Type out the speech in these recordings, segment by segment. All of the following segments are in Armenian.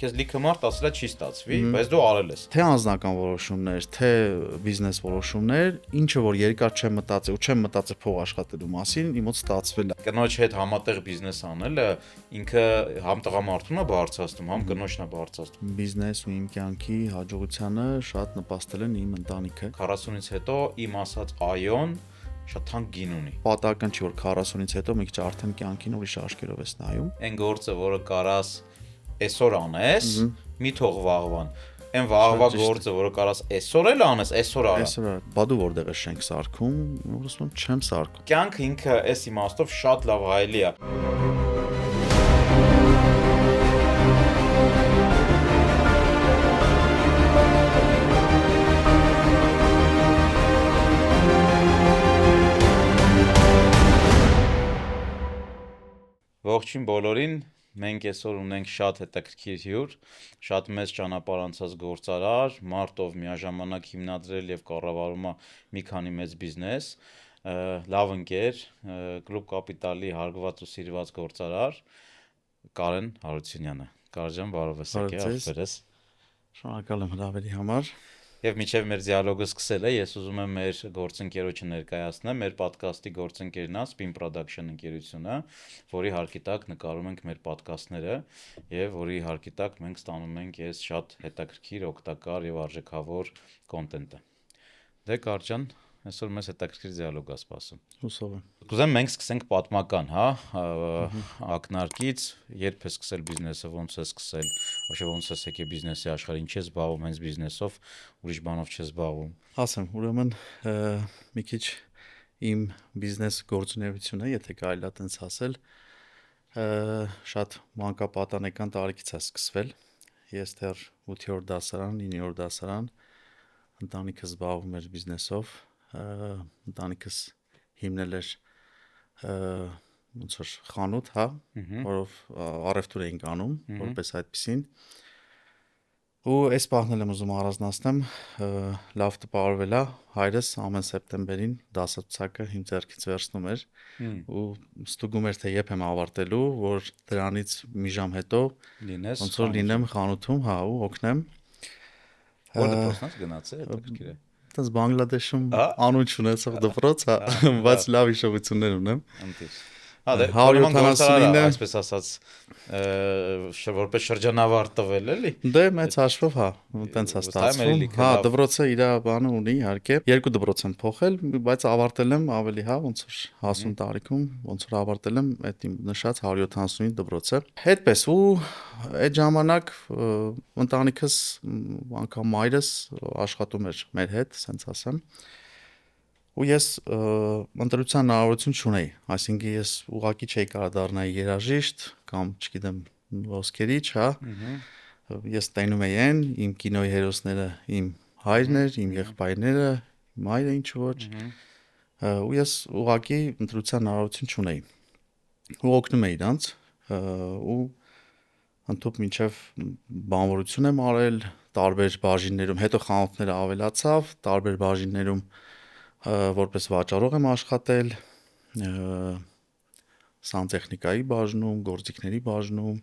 քեզ լիքը մարդ ասել է չի ստացվի, բայց դու արել ես։ Թե անձնական որոշումներ, թե բիզնես որոշումներ, ինչը որ երկար չեմ մտածել ու չեմ մտածել փող աշխատելու մասին, իմոց ստացվել է։ Կնոջ հետ համատեղ բիզնես անելը ինքը համ տղամարդուն է բարձրացնում, համ կնոջն է բարձրացնում։ Բիզնես ու իմ կյանքի հաջողությանը շատ նպաստել են իմ ընտանիքը։ 40-ից հետո իմ ասած այոն շատ թանկ գին ունի։ Պատահական չի որ 40-ից հետո մի քիչ արդեն կյանքին ուրիշ աչքերով ես նայում։ Այն գործը, որը կարաս այսօր անես, մի թող վաղվան։ Այն վաղվա գործը, որը կարաս այսօր էլ անես, այսօր արա։ Այսօր բա դու որտեղ ես շենք սարքում, որ ասում եմ չեմ սարքում։ Կյանքը ինքը այս իմաստով շատ լավ հայելի է։ Ողջույն բոլորին, մենք այսօր ունենք շատ հետաքրքիր հյուր, շատ մեծ ճանապարհ անցած գործարար, մարդ ով միաժամանակ հիմնադրել եւ կառավարում է մի քանի մեծ բիզնես, լավ ընկեր, Կլուբ Կապիտալի հարգված ու սիրված գործարար Կարեն Հարությունյանը։ Կարեն, բարով ես եկել, ախպերս։ Շնորհակալ եմ հրավերի համար։ Եվ մինչև մեր դիալոգը սկսել է, ես ուզում եմ մեր գործընկերոջը ներկայացնել, մեր ոդկասթի գործընկերն է Spin Production ընկերությունը, որի հարկի տակ նկարում ենք մեր ոդկասթները եւ որի հարկի տակ մենք ստանում ենք այս շատ հետաքրքիր, օգտակար եւ արժեքավոր կոնտենտը։ Դե Կարճան, այսօր մեզ հետաքրքիր դիալոգ է սպասում։ Հուսով եմ։ Կուզեմ մենք սկսենք պատմական, հա, ակնարկից, երբ ես սկսել բիզնեսը, ոնց ես սկսել, вообще ոնց ես եկել բիզնեսի աշխարհ, ինչ ես զբաղվում հենց բիզնեսով, ուրիշ բանով չես զբաղվում։ Ասեմ, ուրեմն մի քիչ իմ բիզնես գործունեությունը, եթե կարելի է տենց ասել, շատ մանկապատանեկան տարիքից է սկսվել։ Ես դեռ 8-րդ դասարան, 9-րդ դասարան ընտանիքս զբաղվում էր բիզնեսով, ընտանիքս հիմնել էր ոնց որ խանութ, հա, որով առևտուր էինք անում, որպես այդպեսին։ Ու այս պահն եմ ուզում առանձնացնեմ, լավ տպարվել է, հայրս ամեն սեպտեմբերին դասացուցակը իմ ձեռքից վերցնում էր ու ստուգում էր թե երբ եմ ավարտելու, որ դրանից մի ժամ հետո ոնց որ լինեմ խանութում, հա, ու օգնեմ։ Որ դպրոցն ես գնացել, հետաքրքիր է։ Այդպես Բանգլադեշում անուն չունեցող դպրոց, բայց լավ հիշողություններ ունեմ։ Ընտիր։ Հա, դե 179-ը, այսպես ասած, որպես շրջանավարտ տվել էլի։ Դե մեծ հաշվով, հա, տենց է ստացվում։ Հա, դպրոցը իր բանը ունի, իհարկե։ Երկու դպրոց եմ փոխել, բայց ավարտել եմ ավելի, հա, ոնց որ 50 տարիքում, ոնց որ ավարտել եմ այդ իմ նշած 175 դպրոցը։ Հետպես ու այդ ժամանակ ընտանիքս, անգամ մայրս աշխատում էր մեր հետ, ասենց ասեմ։ Ու ես ընտրության հնարավորություն չունեի, այսինքն ես ուղղակի չէի կարող դառնալ երաժիշտ կամ, չգիտեմ, ոսկերիչ, հա։ Ես տենում էի այն, իմ կինոյի հերոսները իմ հայրն էր, իմ եղբայրները, իմ մայրը ինչ ոչ։ Ու ես ուղղակի ընտրության հնարավորություն չունեի։ Ու օգնում էի իրանց, ու ընդհանուր մինչև բանվորություն եմ արել տարբեր բաժիններում, հետո խանութները ավելացավ, տարբեր բաժիններում որպես վաճառող եմ աշխատել, սանտեխնիկայի բաժնում, գործիքների բաժնում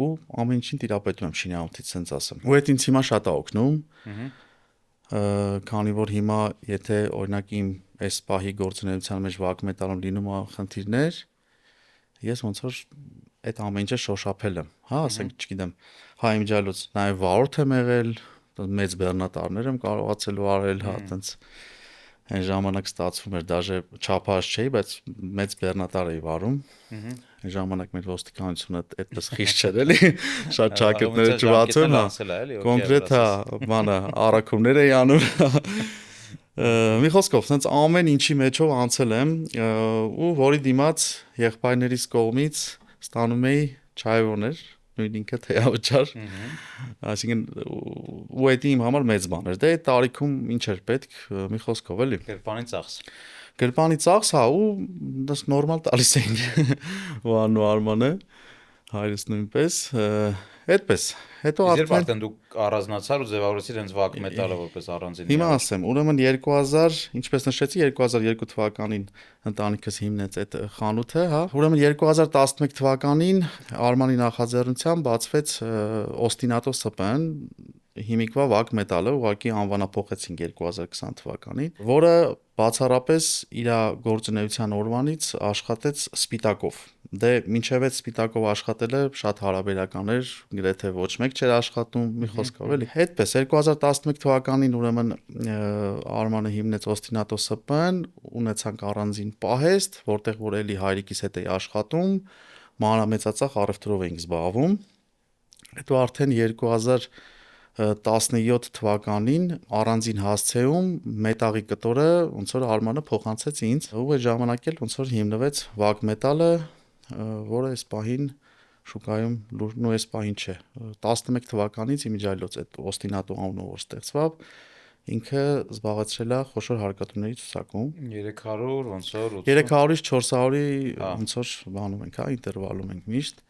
ու ամեն ինչին տիրապետում եմ շինարարությունից, ասենց ասեմ։ Ու այդ ինձ հիմա շատ է օգնում, քանի որ հիմա եթե օրինակ իմ այս պահի գործունեության մեջ վարակում է տալում լինում է խնդիրներ, ես ոնց որ այդ ամեն ինչը շոշափել եմ, հա, ասենք, չգիտեմ, հայիմջալոց նաև վարորդ եմ եղել, մեծ բեռնատարներ եմ կարողացել արել, հա, այտենց այն ժամանակ ստացվում էր, դաժե չափահաս չէի, բայց մեծ բեռնատար էի վարում։ Այն ժամանակ մեր ոստիկանությունը այդպես խիստ չէր էլի, շատ ճակատները չբացում, կոնկրետ հա, բանը առաքումներ էի անում։ Մի խոսքով, sense ամեն ինչի մեջով անցել եմ, ու որի դիմաց եղբայրներիս կողմից ստանում էի չայվոներ, նույն ինքը թեյավճար, այսինքն ու դա իմ համար մեծ բան էր, դե այդ տարիքում ինչ էր պետք, մի խոսքով էլի։ Գրպանի ծախս։ Գրպանի ծախս, հա, ու դες նորմալ տալիս էին Վանու Արմանը, հայրս նույնպես, այդպես։ Հետո Իսկ երբ արդեն դուք առանձնացար ու ձևավորեցիր հենց վակ մետալը որպես առանձին Հիմա միավոր։ ասեմ, ուրեմն 2000, ինչպես նշեցի, 2002 թվականին ընտանիքս հիմնեց այդ խանութը, հա։ Ուրեմն 2011 թվականին Արմանի նախաձեռնությամբ բացվեց Օստինատո ՍՊԸ-ն, հիմիկվա վակ մետալը, ուղղակի անվանափոխեցին 2020 թվականին, որը բացառապես իր գործունեության օրվանից աշխատեց սպիտակով։ Դե մինչև այդ սպիտակով աշխատելը շատ հարաբերական էր, գրեթե ոչ մեկ չէր աշխատում, մի խոսքով էլի։ Այդպես 2011 թվականին ուրեմն Արմանը հիմնեց Օստինատո ՍՊԸ-ն, ունեցանք առանձին պահեստ, որտեղ որ էլի հայրիկիս հետ էի աշխատում, մանրամեծածախ առևտրով էինք զբաղվում։ Հետո արդեն 2017 թվականին առանձին հասցեում մետաղի կտորը ոնց որ Արմանը փոխանցեց ինձ, ու այդ ժամանակ էլ ոնց որ հիմնվեց վակ մետալը, որը այս պահին շուկայում նույն այս պահին չէ 11 թվականից իմիջիայլոց այդ Օստինատո անունով որ ստեղծվավ, ինքը զբաղեցրել է խոշոր հարկատուների ցուցակում 300 ոնց որ 300-ից 400-ի ոնց որ բանում ենք, հա, ինտերվալում ենք միշտ։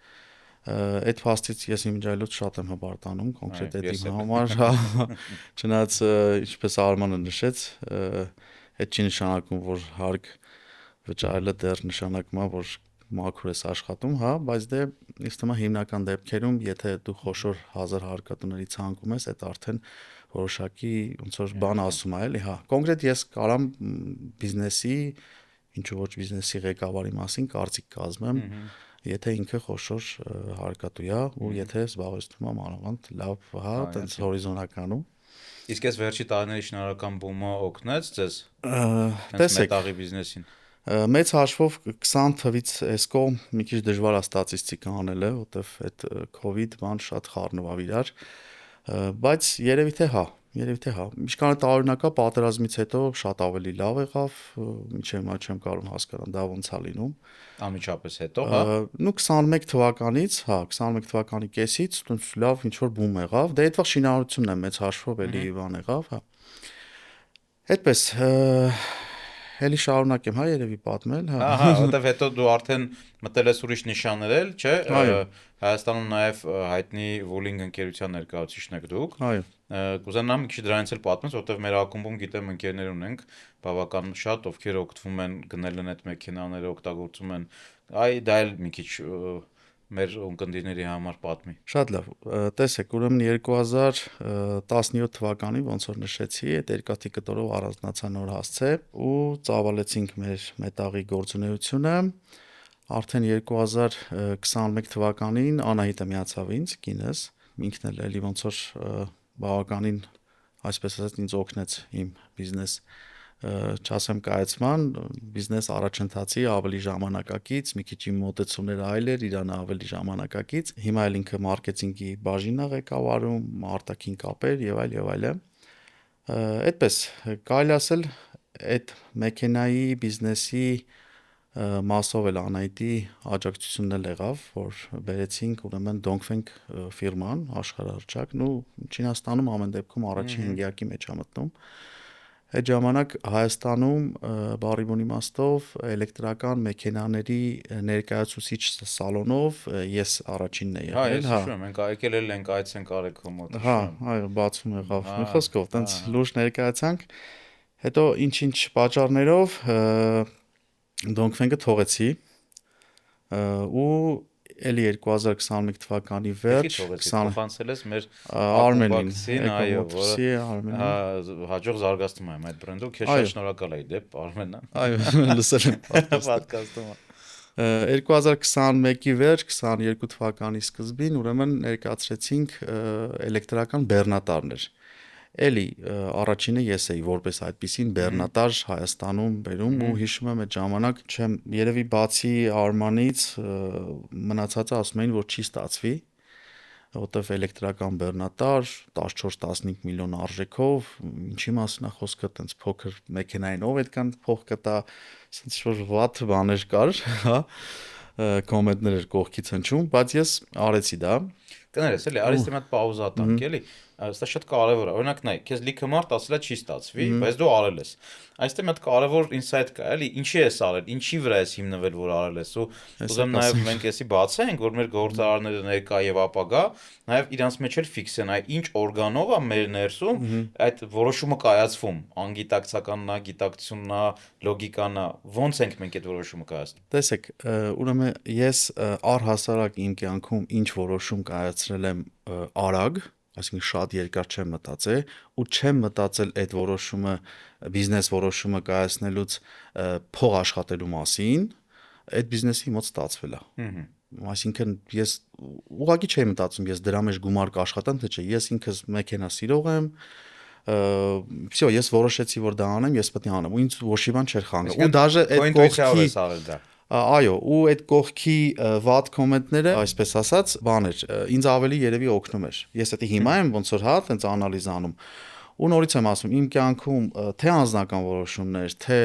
Այդ փաստից ես իմիջիայլոց շատ եմ հպարտանում կոնկրետ այդ իմ համար, հա, չնայած ինչպես Արմանը նշեց, այդ չի նշանակում, որ հարկ վճարելը դեռ նշանակում է, որ մաքուր ես աշխատում, հա, բայց դե ինձ թվում է հիմնական դեպքերում, եթե դու խոշոր 1000 հարկատուների ցանկում ես, այդ արդեն որոշակի ոնց որ բան ասում է, էլի, հա։ Կոնկրետ ես կարամ բիզնեսի, ինչու ոչ բիզնեսի ղեկավարի մասին կարծիք կազմեմ, եթե ինքը խոշոր հարկատու է ու եթե զբաղեցնում է մանավանդ լավ, հա, տենց հորիզոնականում։ Իսկ այս վերջի տարիների շինարարական բումը օգնեց ձեզ տեսեք մետաղի բիզնեսին։ Մեծ հաշվով 20 թվից այս կողմ մի քիչ դժվար է ստատիստիկա անելը, որտեվ այդ COVID բան շատ խառնվավ իրար, բայց երևի թե հա, Ինչքան տարօրինակա պատերազմից հետո շատ ավելի լավ եղավ, մինչև հիմա չեմ կարող հասկանալ դա ոնց է լինում։ Անմիջապես հետո, հա։ Նու 21 թվականից, հա, 21 թվականի կեսից տոնց լավ ինչ որ բում եղավ, դե այդվաղ շինարարությունն է մեծ հաշվով էլի բան եղավ, հա։ Այդպես Էլի շարունակեմ, հա, երևի պատմել, հա։ Ահա, որտեվ հետո դու արդեն մտել ես ուրիշ նշաններ էլ, չէ՞։ Հայաստանում նաև հայտնի Wuling ընկերության ներկայացուցիչն եք դուք։ Այո։ Կուզենամ մի քիչ դրանից էլ պատմես, որտեվ մեր ակումբում գիտեմ ընկերներ ունենք, բավական շատ, ովքեր օգտվում են, գնել են այդ մեքենաները, օգտագործում են։ Դա էլ մի քիչ մեր ունկնդիրների համար պատմի։ Շատ լավ։ Տեսեք, ուրեմն 2017 թվականին ոնց որ նշեցի, այդ երկաթի կտորով առանձնացա նոր հասցե ու ծավալեցինք մեր մետաղի գործունեությունը։ Արդեն 2021 թվականին Անահիտը միացավ ինձ, կինս, ինքն էլ էլի ոնց որ բավականին, այսպես ասած, ինձ օգնեց իմ բիզնես չասեմ կայացման, բիզնես առաջընթացի ավելի ժամանակակից, մի քիչ իմ մոտեցումները այլ էր, իրան ավելի ժամանակակից։ Հիմա էլ ինքը մարքեթինգի բաժինն է ղեկավարում, արտաքին կապեր եւ այլն։ Այդպես կարելի ասել այդ մեքենայի բիզնեսի մասով էլ Անահիտի աջակցությունն էլ եղավ, որ բերեցինք ուրեմն Dongfeng ֆիրման, աշխարհահռչակն ու Չինաստանում ամեն դեպքում առաջին հինգյակի մեջ է մտնում։ Այդ ժամանակ Հայաստանում բառի բուն իմաստով էլեկտրական մեքենաների ներկայացուցիչ սալոնով ես առաջինն եմ եղել, հա։ Ես հիշում եմ, մենք եկել ենք այց ենք արել քո մոտ։ Հա, այո, բացում եղավ։ Մի խոսքով, տենց լուրջ ներկայացանք։ Հետո ինչ-ինչ պատճառներով Dongfeng-ը թողեցի ու էլի 2021 թվականի վերջ 20 փոխանցել ես մեր Արմենին, այո, որը Արմենին հաջող զարգացնում եմ այդ բրենդը, քեզ շատ շնորհակալ եմ դեպ Արմենը։ Այո, լսել եմ պատկաստում։ 2021-ի վերջ, 22 թվականի սկզբին ուրեմն ներկայացրեցինք էլեկտրական բեռնատարներ։ Էլի առաջինը ես էի որպես այդպիսին բեռնատար Հայաստանում բերում ու հիշում եմ այդ ժամանակ չեմ երևի բացի Արմանից մնացածը ասում էին որ չի ստացվի որտեվ էլեկտրական բեռնատար 14-15 միլիոն արժեքով ինչի մասին է խոսքը տենց փոքր մեքենային ով այդքան փող կտա ասենց որ վատ բաներ կար հա կոմենտներ էր կողքից հնչում բայց ես արեցի դա կներես էլի, արի ստե մի հատ պաուզա տանք էլի, սա շատ կարևոր է։ Օրինակ նայ, քեզ լիքը մարդ ասելա չի ստացվի, բայց դու արել ես։ Այստեղ մի հատ կարևոր ինսայթ կա, էլի, ինչի ես արել, ինչի վրա ես հիմնվել, որ արել ես, ու ուզեմ նաև մենք էսի բացենք, որ մեր գործարարները ներկա եւ ապագա նաև իրանց մեջ էլ ֆիքսեն, այ ինչ օրգանով է մեր ներսում այդ որոշումը կայացվում, անգիտակցականն է, գիտակցությունն է, լոգիկան է, ո՞նց ենք մենք այդ որոշումը կայացնում։ Տեսեք, ուրեմն ես առհասարակ իմ կյանքում ինչ որոշում կայացրել եմ արագ, այսինքն շատ երկար չեմ մտածել ու չեմ մտածել այդ որոշումը բիզնես որոշումը կայացնելուց փող աշխատելու մասին, այդ բիզնեսի մոտ ստացվել է։ Այսինքն ես ուղղակի չէի մտածում ես դրա մեջ գումար կաշխատեմ թե չէ, ես ինքս մեքենա սիրող եմ, всё, ես որոշեցի որ դա անեմ, ես պետք է անեմ, ու ինձ ոչ մի բան չէր խանգարում։ Ու դաժե այդ կողքի այո, ու այդ կողքի վատ կոմենտները, այսպես ասած, բաներ, ինձ ավելի երևի օգնում էր։ Ես դա հիմա եմ ոնց որ հա, տենց անալիզ անում։ Ու նորից եմ ասում, իմ կյանքում թե անձնական որոշումներ, թե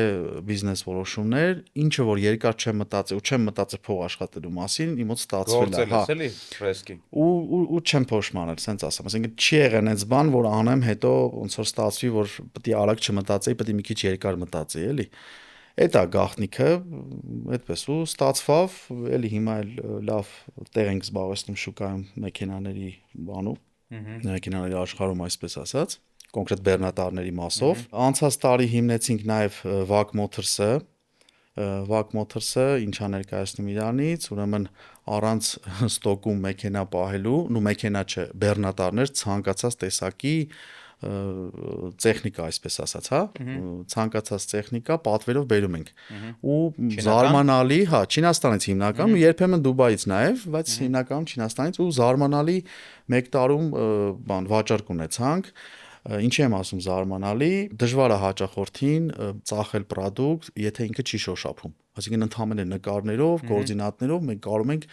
բիզնես որոշումներ, ինչը որ երկար չեմ մտածել ու չեմ մտածել փող աշխատելու մասին, իմ մոտ ստացվել է, հա։ Էլի, ֆրեսկի։ Ու չեմ փոշմանել, սենց ասեմ, ասենք չի եղել այնց բան, որ անեմ, հետո ոնց որ ստացվի, որ պետք է արագ չմտածեի, պետք է մի քիչ երկար մտածեի, էլի։ Էդ է գաղտնիքը, այդպես ու ստացվավ, էլի հիմա էլ լավ տեղ ենք զբաղեցնում շուկայում մեքենաների բանում, մեքենաների աշխարհում այսպես ասած, կոնկրետ բեռնատարների մասով։ Անցած տարի հիմնեցինք նաև Wack Motors-ը, ինչա ներկայացնում Իրանից, ուրեմն առանց ստոկում մեքենա պահելու, ու մեքենա չէ, բեռնատարներ ցանկացած տեսակի տեխնիկա, այսպես ասած, հա, ցանկացած տեխնիկա պատվերով բերում ենք։ Ու զարմանալի, հա, Չինաստանից հիմնականում, երբեմն Դուբայից նաև, բայց հիմնականում Չինաստանից ու զարմանալի 1 տարում բան վաճառք ունեցանք։ Ինչի եմ ասում զարմանալի, դժվար է հաճախորդին ծախել product, եթե ինքը չի շոշափում։ Այսինքն ընդհանրապես նկարներով, կոորդինատներով մենք կարող ենք,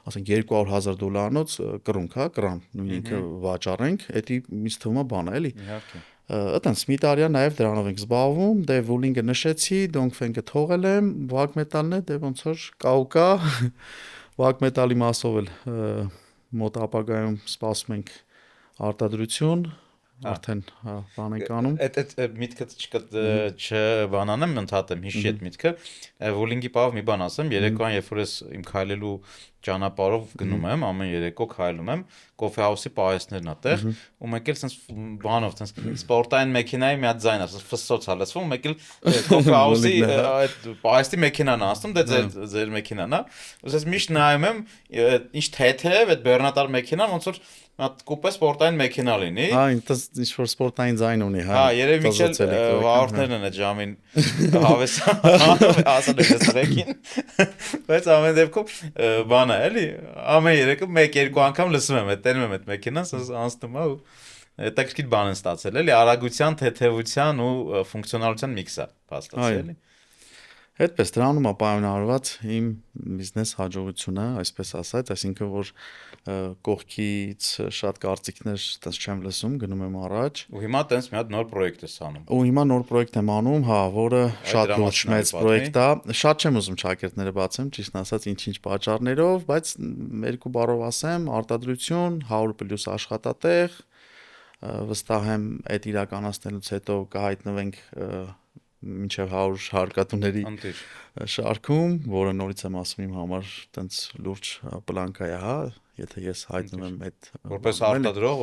ասենք $200,000-անոց կռունկ, հա, կրամ, նույն ինքը վաճառենք, դա ինձ թվում է բան է, էլի։ Իհարկե։ Այտենց մի տարիա նաև դրանով ենք զբաղվում, դե Wuling-ը նշեցի, Dongfeng-ը թողել եմ, Wack Metal-ն է, դե ոնց որ կա Wack Metal-ի մասով էլ մոտ ապագայում սպասում ենք արտադրություն, արդեն բան ենք անում։ Այդ միտքը չբանանեմ, ընդհատեմ, հիշի այդ միտքը։ Wuling-ի պահով մի բան ասեմ, երեկոյան երբ որ ես իմ քայլելու ճանապարհով գնում եմ, ամեն երեկո քայլում եմ, Coffee House-ի պահեստներն ա տեղ, ու մեկ էլ sense բանով, sense սպորտային մեքենայի մի հատ ձայն ասես ֆսսոց ա լսվում, մեկ էլ Coffee House-ի այդ պահեստի մեքենան ա ասում, դե ձեր մեքենան ա։ Ոսես միշտ նայում եմ, ինչ թեթև այդ բեռնատար մեքենան ոնց որ հատ կուպե սպորտային մեքենա լինի։ Հա, ինձ ինչ որ սպորտային ձայն ունի, հա։ Հա, երևի մի քիչ վարորդներն են այդ ժամին հավես ասել են սրեկին։ Բայց ամեն դեպքում բան է, էլի, ամեն երեկո 1-2 անգամ լսում եմ, տենում եմ այդ մեքենան, անցնում է ու հետաքրքիր բան են ստացել, էլի, արագության, թեթևության ու ֆունկցիոնալության միքս է փաստացի, էլի։ Այդպես դրանում է պայմանավորված իմ բիզնես հաջողությունը, այսպես ասած, այսինքն որ կողքից շատ կարծիքներ տես չեմ լսում, գնում եմ առաջ։ Ու հիմա տենց մի հատ նոր պրոյեկտ ես անում։ Ու հիմա նոր պրոյեկտ եմ անում, հա, որը շատ լուրջ մեծ պրոյեկտ է։ Շատ չեմ ուզում ճակերտները բացեմ, ճիշտ ասած, ինչ-ինչ պատճառներով, բայց երկու բառով ասեմ, արտադրություն, 100+ աշխատատեղ, վստահ եմ այդ իրականացնելուց հետո կհայտնվենք մինչև 100 հարկատուների շարքում, որը նորից եմ ասում իմ համար տենց լուրջ պլանկա է, հա, եթե ես հայտնվում եմ այդ որպես արտադրող,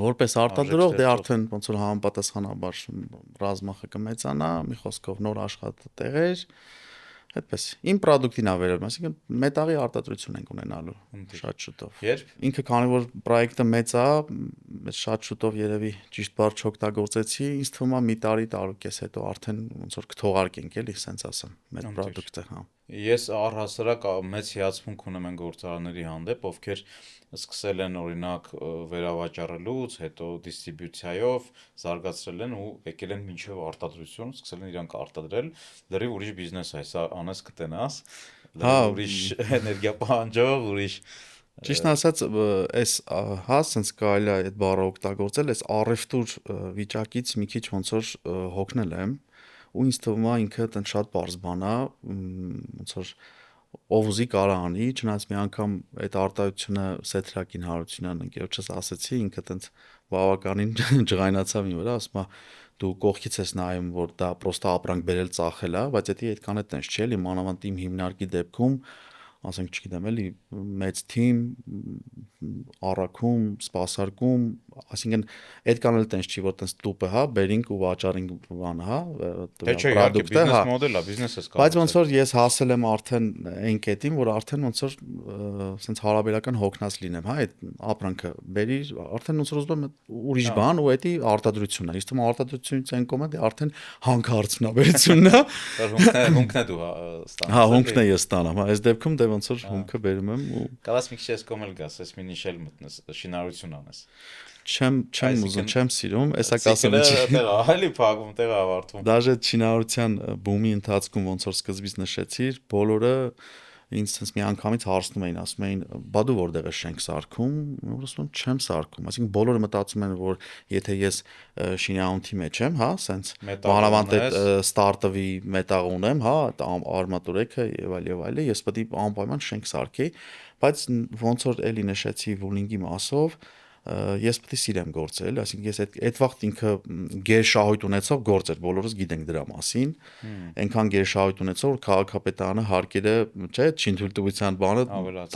որպես արտադրող, դե արդեն ոնց որ համապատասխանաբար ռազմախը կմեծանա, մի խոսքով նոր աշխատատեղեր, այդպես իմ product-ին ա վերաբերում, այսինքն մետաղի արտադրություն ենք ունենալու շատ շուտով։ Երբ ինքը քանի որ պրոյեկտը մեծ է, շատ շուտով երևի ճիշտ բառ չօգտագործեցի, ինձ թվում է մի տարի-տարուկես հետո արդեն ոնց որ կթողարկենք, էլի, սենց ասեմ, մեր product-ը, հա։ Ես առհասարակ մեծ հիացմունք ունեմ այն գործարանների հանդեպ, ովքեր սկսել են օրինակ վերավաճառելուց, հետո դիստրիբյուցիայով զարգացրել են ու եկել են մինչև արտադրություն, սկսել են իրանք արտադրել, լրիվ ուրիշ բիզնես է, սա անես կտենաս, ուրիշ էներգիա պահանջող, ուրիշ Ճիշտ ասած, այս հա, սենց կարելի է այդ բառը օգտագործել, այս առևտուր վիճակից մի քիչ ոնց որ հոգնել եմ, ու ինձ թվում է ինքը տենց շատ պարզ բան է, ոնց որ ով ուզի կարա անի, չնայած մի անգամ այդ արտահայտությունը Սեթրակին Հարությունյանն ընկերոջս ասեցի, ինքը տենց բավականին ջղայնացավ ինձ վրա, ասում է դու կողքից ես նայում, որ դա պրոստը ապրանք բերել ծախել է, բայց դա այդքան է տենց չէ, էլի մանավանդ իմ հիմնարկի դեպքում, ասենք, չգիտեմ, էլի մեծ թիմ, առաքում, սպասարկում, այսինքն այդքան էլ տենց չի, որ տենց տուպը, հա, բերինք ու վաճառենք բանը, հա, Թե չէ, իհարկե բիզնես մոդել է, բիզնեսը կա։ Բայց ոնց որ ես հասել եմ արդեն այն կետին, որ արդեն ոնց որ սենց հարաբերական հոգնած լինեմ, հա, այդ ապրանքը բերի, արդեն ոնց որ ուզում եմ ուրիշ բան ու էդի արտադրությունն է։ Իսկ թվում արտադրությունից այն կողմը դե արդեն հանքարդյունաբերությունն է։ Հունքն է դու ստանում։ Հա, հունքն է ես ստանում, հա, այս դեպքում դե ոնց որ հունքը բերում եմ ու Կարաս մի քիչ ես կոմել գաս, ես մի նիշել մտնես, շինարարություն անես։ Չեմ ուզում, չեմ սիրում, էսա կասեմ չի։ Տեղա, էլի փակում, տեղա ավարտվում։ Դաժե շինարարության բումի ընթացքում ոնց որ սկզբից նշեցիր, բոլորը ինձ sense մի անգամից հարցնում էին, ասում էին, բա դու որտեղ ես շենք սարքում, որ ասում եմ, չեմ սարքում, այսինքն բոլորը մտածում են, որ եթե ես շինարարությունի մեջ եմ, հա, sense մանավանդ այդ ստարտավի մետաղ ունեմ, հա, արմատուրեքը եւ այլ, ես պետք է անպայման շենք սարքեի, բայց ոնց որ էլի նշեցի վուլինգի մասով ես պետք է սիրեմ գործել, այսինքն ես այդ վաղտ ինքը գերշահույթ ունեցող գործ էր, բոլորս գիտենք դրա մասին, այնքան գերշահույթ ունեցող, որ քաղաքապետարանը հարկերը, չէ, չինթույլտվության բանը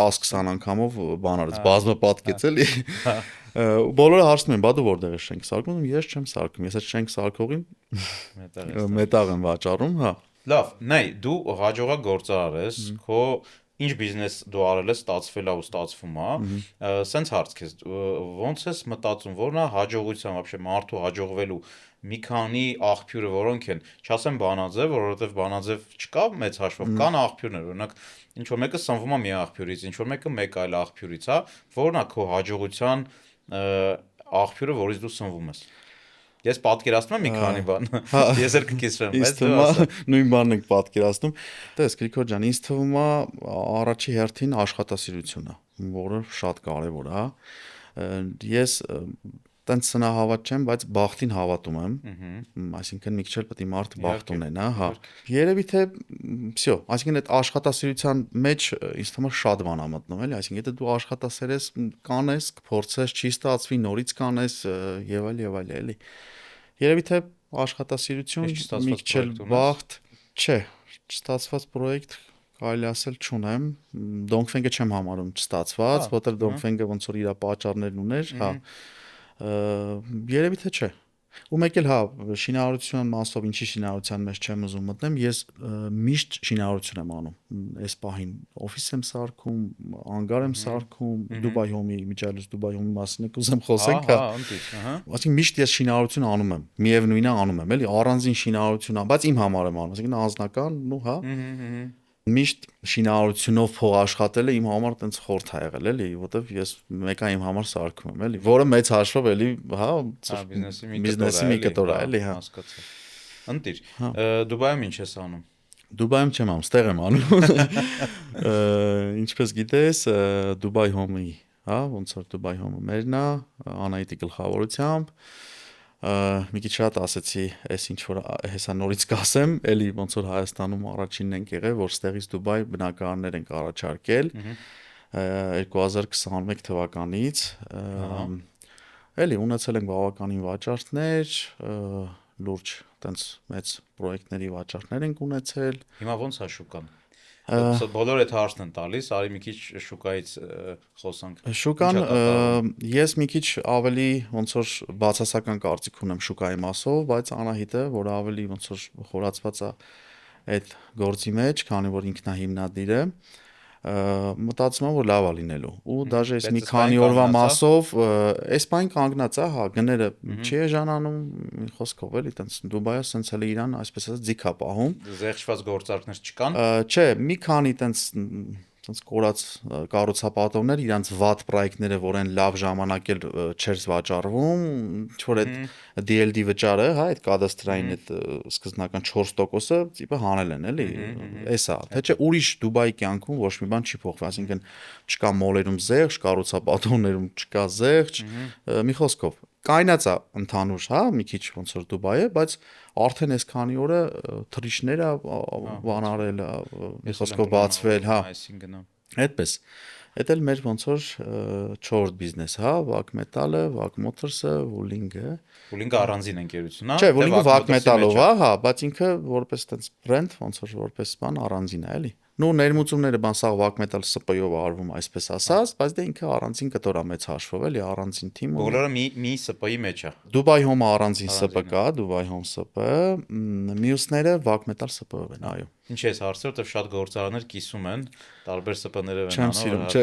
10-20 անգամով բան արեց, բազմապատկեց էլի։ Բոլորը հարցնում են, բա դու որտեղ ես շենք սարքում, ես չեմ սարքում, ես այդ շենք սարքողին մետաղ եմ վաճառում, հա։ Լավ, նայ, դու հաջողակ գործարար ես, քո ինչ բիզնես դու արել ես, ստացվել է ու ստացվում է, սենց հարց քեզ, ոնց ես մտածում, որն է հաջողության, вообще մարդու հաջողվելու մի քանի աղբյուրը, որոնք են, չասեմ բանաձև, որովհետև բանաձև չկա մեծ հաշվով, կան աղբյուրներ, օրինակ ինչ որ մեկը սնվում է մի աղբյուրից, ինչ որ մեկը մեկ այլ աղբյուրից, հա, որն է քո հաջողության աղբյուրը, որից դու սնվում ես։ Ես պատկերացնում եմ մի քանի բան։ Ես էլ կկիսվեմ, բայց դու նույն բանն ենք պատկերացնում։ Տես Գրիգոր ջան, ինձ թվում է առաջի հերթին աշխատասիրությունը, որը շատ կարևոր է։ Ես տենց սնահավատ չեմ, բայց բախտին հավատում եմ։ Այսինքն մի քիչ էլ պետք է մարդը բախտ ունենա, հա։ Երևի թե всё, այսինքն այդ աշխատասիրության մեջ ինձ թվում է շատ բան է մտնում, էլի, այսինքն եթե դու աշխատասեր ես, կանես, կփորձես, չի ստացվի, նորից կանես եւ այլ, էլի։ Երևի թե աշխատասիրություն, մի քիչ էլ բախտ, չէ, չստացված պրոյեկտ կարելի ասել չունեմ, Դոնգֆենգը չեմ համարում չստացված, որտեղ Դոնգֆենգը ոնց որ իր պատճառներն ուներ, հա։ Երևի թե չէ։ Ու մեկ էլ հա, շինարարության մասով ինչի շինարարության մեջ չեմ ուզում մտնեմ, ես միշտ շինարարություն եմ անում։ Այս պահին օֆիս եմ սարքում, անգար եմ սարքում, Դուբայ Հոմի, միջալյուց Դուբայ Հոմի մասին կուզեմ խոսենք, հա։ Այսինքն միշտ ես շինարարություն անում եմ, միևնույնն է անում եմ, էլի, առանձին շինարարություն, բայց իմ համար եմ անում, այսինքն անձնական, ու հա։ Միշտ շինարարությունով փող աշխատելը իմ համար տենց խորթ ա եղել, էլի, որովհետև ես մեկը իմ համար սարքում եմ, էլի, որը մեծ հաշվով էլի, հա, բիզնեսի մի կտոր է, էլի, հա։ Հասկացա։ Ընտիր, Դուբայում ինչ ես անում։ Դուբայում չեմ անում, ստեղ եմ անում։ Ինչպես գիտես, Դուբայ Հոմի, հա, ոնց որ Դուբայ Հոմը մերն է, Անահիտի գլխավորությամբ, մի քիչ շատ ասեցի, այս ինչ որ հեսա նորից կասեմ, էլի ոնց որ Հայաստանում առաջինն ենք եղել, որ ստեղից Դուբայ բնակարաններ ենք առաջարկել 2021 թվականից, էլի ունեցել ենք բավականին վաճառքներ, լուրջ տենց մեծ պրոյեկտների վաճառքներ ենք ունեցել։ Հիմա ոնց է շուկան։ Բոլորը այդ հարցն են տալիս, արի մի քիչ շուկայից խոսանք։ Շուկան ես մի քիչ ավելի ոնց որ բացասական կարծիք ունեմ շուկայի մասով, բայց Անահիտը, որ ավելի ոնց որ խորացված է այդ գործի մեջ, քանի որ ինքն է հիմնադիր է, մտածում եմ որ լավ է լինելու ու դաժե այս մի քանի օրվա մասով այս բան կանգնած է, հա, գները չի էժանանում, մի խոսքով էլի, տենց Դուբայը սենց էլ իրան, այսպես ասած, ձիգ է պահում։ Զեղչված գործարքներ չկան։ Չէ, մի քանի տենց կորած կառուցապատողներ իրանց վատ պրոյեկտները, որ են լավ ժամանակ էլ չեր վաճառվում, ինչ որ այդ DLD վճարը, հա, այդ կադաստրային այդ սկզբնական 4%-ը տիպը հանել են, էլի, էսա, թե չէ ուրիշ Դուբայի կյանքում ոչ մի բան չի փոխվել, այսինքն չկա մոլերում զեղչ, կառուցապատողներում չկա զեղչ, մի խոսքով, կայնած է ընդհանուր, հա, մի քիչ ոնց որ Դուբայը, բայց արդեն այս քանի օրը թռիչները բան արել, մի խոսքով բացվել, հա, այսին գնամ։ այդպես։ Էդ էլ մեր ոնց որ 4-րդ բիզնես, հա, Վակ Մետալը, Վակ Մոթորսը, Վուլինգը։ Վուլինգը առանձին ընկերություն է։ Չէ, Վուլինգը Վակ Մետալով է, հա, բայց ինքը որպես տենց բրենդ, ոնց որ որպես բան առանձին է, էլի։ Նու ներմուծումները բան սա Վակ Մետալ ՍՊ-ով արվում, այսպես ասած, բայց դե ինքը առանձին կտոր է մեծ հաշվով, էլի, առանձին թիմ ունի։ Բոլորը մի ՍՊ-ի մեջ է։ Դուբայ Հոմը առանձին ՍՊ կա, Դուբայ Հոմ ՍՊ, մյուսները Վակ Մետալ ՍՊ-ով են, այո։ Ինչ ես հարցը, որտեվ շատ գործարաններ կիսում են, տարբեր ՍՊ-ներով են Չեմ սիրում, չէ։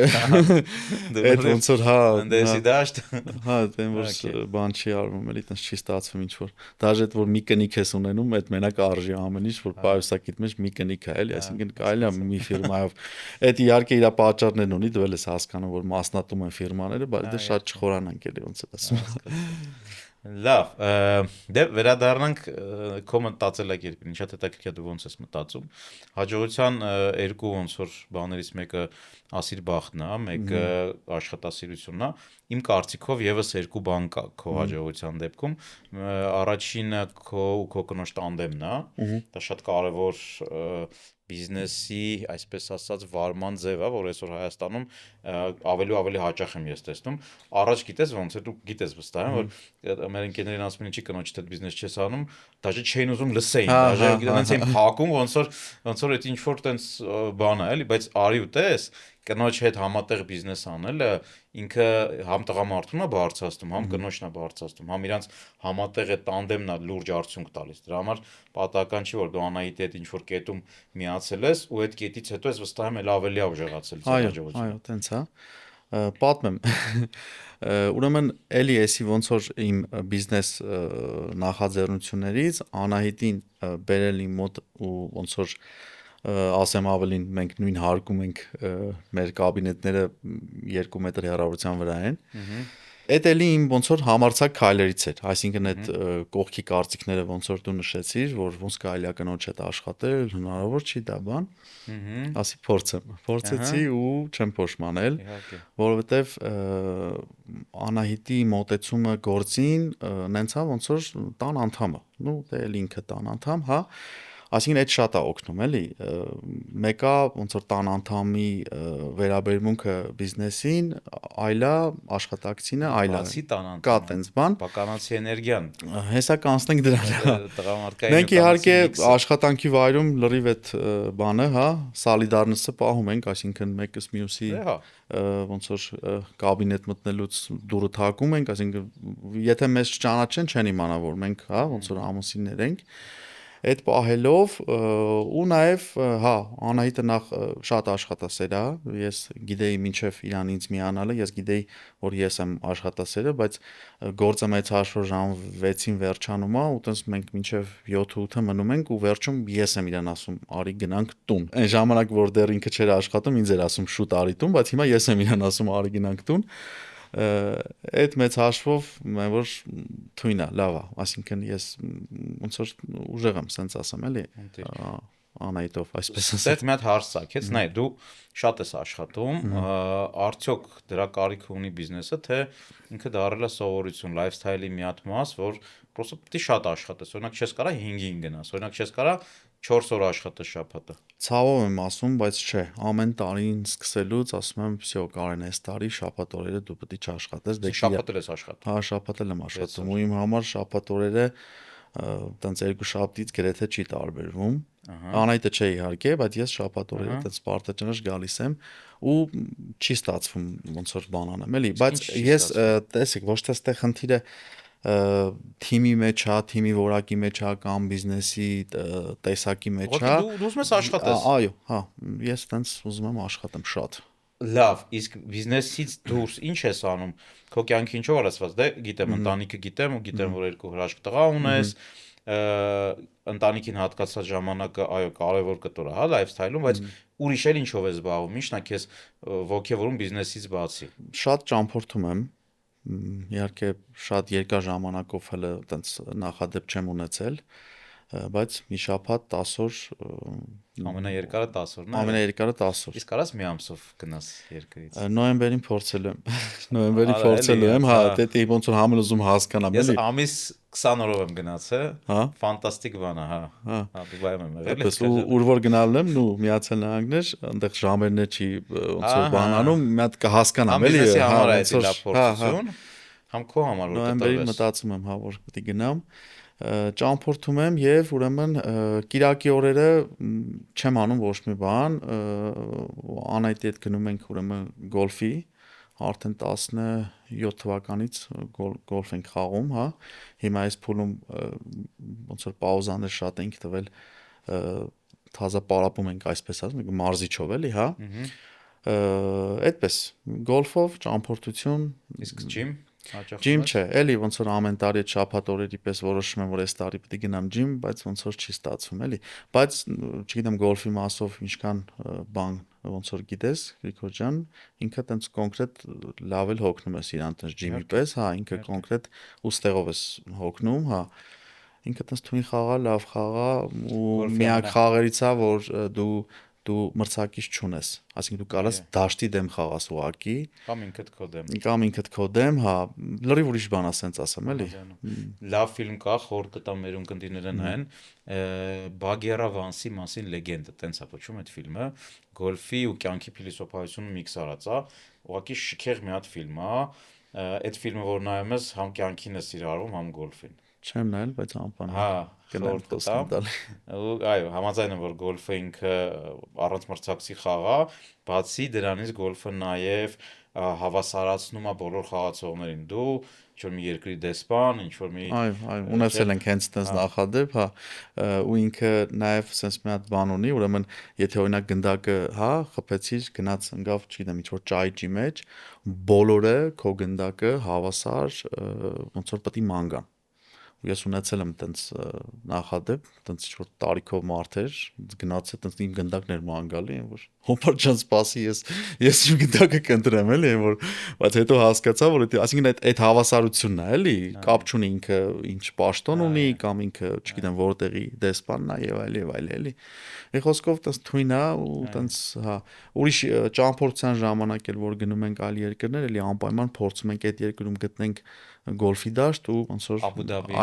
Դու Այդ ոնց որ հա, դեսի դաշտ։ հա, դեն որ բան չի արվում, էլի տես չի ստացվում ինչ որ։ Դաժե այդ որ մի կնիկ ես ունենում, այդ մենակ արժի ամեն ինչ, որ պայուսակիդ մեջ մի կնիկ է, էլի, այսինքն կարելի է մի ֆիրմայով։ Այդ իհարկե իր պատճառներն ունի, դու էլ ես հասկանում, որ մասնատում են ֆիրմաները, բայց դե շատ չխորանանք էլի ոնց է ասում։ Լավ, դե վերադառնանք քո մտածելակերպին, ինչա հետաքրքիր է դու ոնց ես մտածում։ Հաջողության երկու ոնց որ բաներից մեկը ասիր բախտն է, մեկը աշխատասիրությունն է։ Իմ կարծիքով եւս երկու բան կա քո հաջողության դեպքում։ Առաջինը քո կնոջ տանդեմն է։ Դա շատ կարևոր բիզնեսի, այսպես ասած, վարման ձև է, որ այսօր Հայաստանում ավելի ու ավելի հաճախ եմ ես տեսնում։ Առաջ գիտես ոնց է, դու գիտես վստահ եմ, որ մեր ընկերներին ասում են ինչի կնոջ հետ բիզնես չես անում, դաժե չէին ուզում լսեին, դաժե գիտես էին փակում, ոնց որ այդ ինչ որ տենց բան է, էլի, բայց արի ու տես կնոջ հետ համատեղ բիզնես անելը ինքը համ տղամարդուն է բարձրացնում, համ կնոջն է բարձրացնում, համ իրանց համատեղ է տանդեմն է լուրջ արդյունք տալիս։ Դրա համար պատահական չի որ դու Անահիտի հետ ինչ որ կետում միացել ես ու այդ կետից հետո ես վստահ եմ էլ ավելի է ուժեղացել ձեր հաջողությունը։ Այո, տենց է։ Պատմեմ։ Ուրեմն էլի էսի ոնց որ իմ բիզնես նախաձեռնություններից Անահիտին բերել իմ մոտ ու ոնց որ ասեմ ավելին մենք նույն հարկում ենք մեր կաբինետները 2 մետր հեռավորության վրա են։ Էդ էլի իմ ոնց որ համարցակ քայլերից էր, այսինքն այդ կողքի կարծիքները ոնց որ դու նշեցիր, որ ոնց կարելի է կնոջ հետ աշխատել, հնարավոր չի դա բան։ Ասի փորձեցի ու չեմ փոշմանել, որովհետև Անահիտի մոտեցումը գործին նենց է ոնց որ տան անդամը, նու դե էլ ինքը տան անդամ, հա։ Այսինքն այդ շատ է օգնում, էլի։ Մեկը ոնց որ տան անդամի վերաբերմունքը բիզնեսին, այլա աշխատակցինը, այլա կա տենց բան, բականացի էներգիան։ Հեսա կանցնենք դրան։ Տղամարդկային Մենք իհարկե աշխատանքի վայրում լրիվ այդ բանը, հա, սոլիդարնեսը պահում ենք, այսինքն մեկս մյուսի ոնց որ կաբինետ մտնելուց դուրը թակում ենք, այսինքն եթե մեզ չճանաչեն, չեն իմանա որ մենք, հա, ոնց որ ամուսիններ ենք։ Այդ պահելով ու նաև հա Անահիտը նախ շատ աշխատասեր է, ես գիտեի մինչև իրան ինձ միանալը, ես գիտեի որ ես եմ աշխատասերը, բայց գործը մեծ հաշվով ժամ 6-ին վերջանում է ու տենց մենք մինչև 7-8-ը մնում ենք ու վերջում ես եմ իրան ասում արի գնանք տուն։ Այն ժամանակ որ դեռ ինքը չէր աշխատում, ինձ էր ասում շուտ արի տուն, բայց հիմա ես եմ իրան ասում արի գնանք տուն։ Այդ մեծ հաշվով մեն որ թույն է, լավ է, այսինքն ես ոնց որ ուժեղ եմ, սենց ասեմ, էլի Անահիտով, այսպես ասած։ Դեռ մի հատ հարց ցակեց, նայ, դու շատ ես աշխատում, արդյոք դրա կարիք ունի բիզնեսը, թե ինքը դառել է սովորություն, լայֆսթայլի մի հատ մաս, որ պրոստը պետք է շատ աշխատես, օրինակ չես կարա 5-ին գնաս, օրինակ չես կարա 4 օր աշխատես շաբաթը։ Ցավով եմ ասում, բայց չէ, ամեն տարին սկսելուց ասում եմ, всё, Կարեն, այս տարի շաբաթ օրերը դու պետք է չաշխատես, դե շաբաթել ես աշխատում։ Հա, շաբաթել եմ աշխատում, ու իմ համար շաբաթ օրերը տենց երկու շաբթից գրեթե չի տարբերվում։ Անահիտը չէ իհարկե, բայց ես շաբաթ օրերը տենց պարտաճնշ գալիս եմ ու չի ստացվում ոնց որ բան անեմ, էլի, բայց ես տեսեք, ոչ թե ստե խնդիրը թիմի մեջ է, թիմի որակի մեջ է կամ բիզնեսի տեսակի մեջ է։ Դու ուզում ես աշխատես։ Այո, հա, ես տենց ուզում եմ աշխատեմ շատ։ Լավ, իսկ բիզնեսից դուրս ինչ ես անում։ Քո կյանքի ինչով արածված, դե գիտեմ, ընտանիքը գիտեմ ու գիտեմ, որ երկու հրաշք տղա ունես, ընտանիքին հատկացած ժամանակը, այո, կարևոր կտոր է, հա, լայֆսթայլում, բայց ուրիշ էլ ինչով ես զբաղվում, ի՞նչն է քեզ ոգևորում բիզնեսից բացի։ Շատ ճամփորդում եմ։ Իհարկե շատ երկար ժամանակով հələ տենց նախադեպ չեմ ունեցել, բայց մի շաբաթ 10 օր Ամենաերկարը 10 օրն է։ ամենաերկարը 10 օր։ Իսկ կարաս մի ամսով գնաս երկրից։ Նոյեմբերին փորձելու եմ։ Նոյեմբերին փորձելու եմ, հա, դե ոնց որ համել ուզում հասկանամ, Ես էլի։ ամիս 20 օրով եմ գնացել, Հա։ ֆանտաստիկ բան է, հա։ Հա։ Հա, Դուբայում եմ եղել։ Այդպես ուր որ գնալու եմ, նու Միացյալ Նահանգներ, այնտեղ ժամերն է չի ոնց որ բանանում, մի հատ կհասկանամ, էլի, բիզնեսի համար է ոնց դա որ, փորձություն, համ քո համար որ նոյեմբերին կտրվես։ մտածում եմ, հա, որ պետք է գնամ, ճամփորդում եմ եւ ուրեմն կիրակի օրերը չեմ անում ոչ մի բան, անայտի հետ գնում ենք ուրեմն գոլֆի, արդեն 17 թվականից գոլֆ ենք խաղում, հա։ Հիմա այս փուլում ոնց որ պաուզաներ շատ ենք տվել, թազա պարապում ենք այսպես ասած, մարզիչով էլի, հա։ Այդպես գոլֆով ճամփորդություն, Իսկ ջիմ հաճախ ջիմ չէ, էլի ոնց որ ամեն տարի այդ շաբաթ օրերի պես որոշում եմ, որ այս տարի պետք է գնամ ջիմ, բայց ոնց որ չի ստացվում, էլի։ Բայց չգիտեմ գոլֆի մասով ինչքան բան ոնց որ գիտես, Գրիգոր ջան, ինքը տենց կոնկրետ լավ էլ հոգնում ես իրան տենց ջիմի պես, հա, ինքը կոնկրետ ուստեղով ես հոգնում, հա։ Ինքը տենց թույն խաղա, լավ խաղա ու միակ խաղերից է, որ դու մրցակից չունես, այսինքն դու կարաս դաշտի դեմ խաղաս ուղակի կամ ինքդ քո դեմ, քո դեմ, հա, լրիվ ուրիշ բան է, ասենց ասեմ, էլի։ Լավ ֆիլմ կա, խոր կտամ մեր ունկնդիրներն են, Բագերա Վանսի մասին լեգենդը, տենց է կոչվում այդ ֆիլմը, գոլֆի ու կյանքի փիլիսոփայությունը միքս արած է, ուղղակի շքեղ մի հատ ֆիլմ է, այդ ֆիլմը որ նայում ես, համ կյանքին է սիրարվում, համ գոլֆին։ Չեմ նայել, բայց անպայման։ Հա, գնամ խոստամ։ Այո, համաձայն եմ, որ գոլֆը ինքը առանց մրցակցի խաղ է, բացի դրանից գոլֆը նաև հավասարացնում է բոլոր խաղացողներին։ Դու ինչ-որ մի երկրի դեսպան, ինչ-որ մի Այո, ունեցել ենք հենց այդպես նախադեպ, հա, ու ինքը նաև sense մի հատ բան ունի, ուրեմն եթե օրինակ գնդակը, հա, խփեցիր, գնաց ընկավ, չգիտեմ, ինչ-որ ճայճի մեջ, բոլորը քո գնդակը հավասար ոնց որ պետք է ման գան։ Ես ունեցել եմ տենց նախադեպ, տենց ինչ-որ տարիքով մարդեր, գնացել տենց իմ գնդակներ ման գալի, որ հոպար ջան սպասի, ես իմ գնդակը կընտրեմ, էլի, որ բայց հետո հասկացա, որ այսինքն այդ հավասարությունն է, էլի, կապ չունի ինքը ինչ պաշտոն ունի կամ ինքը, չգիտեմ, որտեղի դեսպանն է եւ այլ, էլի։ Մի խոսքով տենց թույն է ու տենց, հա, ուրիշ ճամփորդության ժամանակ էլ որ գնում ենք այլ երկրներ, էլի անպայման փորձում ենք այդ երկրում գտնենք գոլֆի դաշտ ու ոնց որ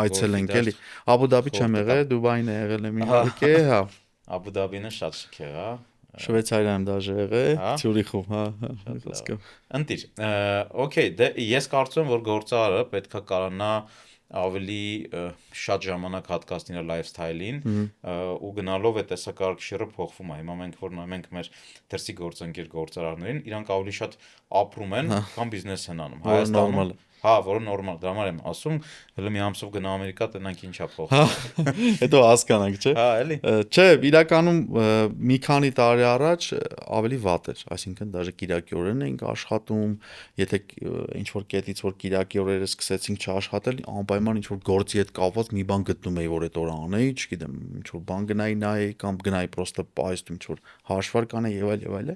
այցելենք, էլի։ Աբու Դաբի չեմ եղել, Դուբային է եղել եմ իհարկե, հա։ Աբու Դաբին է շատ շքեղ, հա։ Շվեյցարիայում դաժե եղել, Ցյուրիխում, հա, խոսքով։ Ընտիր, օքեյ, դե ես կարծում եմ, որ գործարարը պետքա կարողանա ավելի շատ ժամանակ հատկացնել իր լայֆսթայլին ու գնալով է տեսակարգիչը փոխվում է։ Հիմա մենք որ նայում ենք մեր դրսի գործընկեր գործարարներին, իրանք ավելի շատ ապրում են, քան բիզնես են անում։ Հայաստանում հա, որը նորմալ, դրա համար եմ ասում, հələ մի ամսով գնա Ամերիկա, տնանք ինչա փոխվում։ Հետո հասկանանք, չէ։ Հա, էլի։ Չէ, իրականում մի քանի տարի առաջ ավելի վատ էր, այսինքն դաժե կիրակի օրերն էինք աշխատում, եթե ինչ որ կետից որ կիրակի օրերը սկսեցինք չաշխատել, անպայման ինչ որ գործի հետ կապված մի բան գտնում էի, որ այդ օրը անեի, չգիտեմ, ինչ որ բան գնայի նայեի կամ գնայի պրոստը պայստում ինչ որ հաշվար կանեի եւ այլ։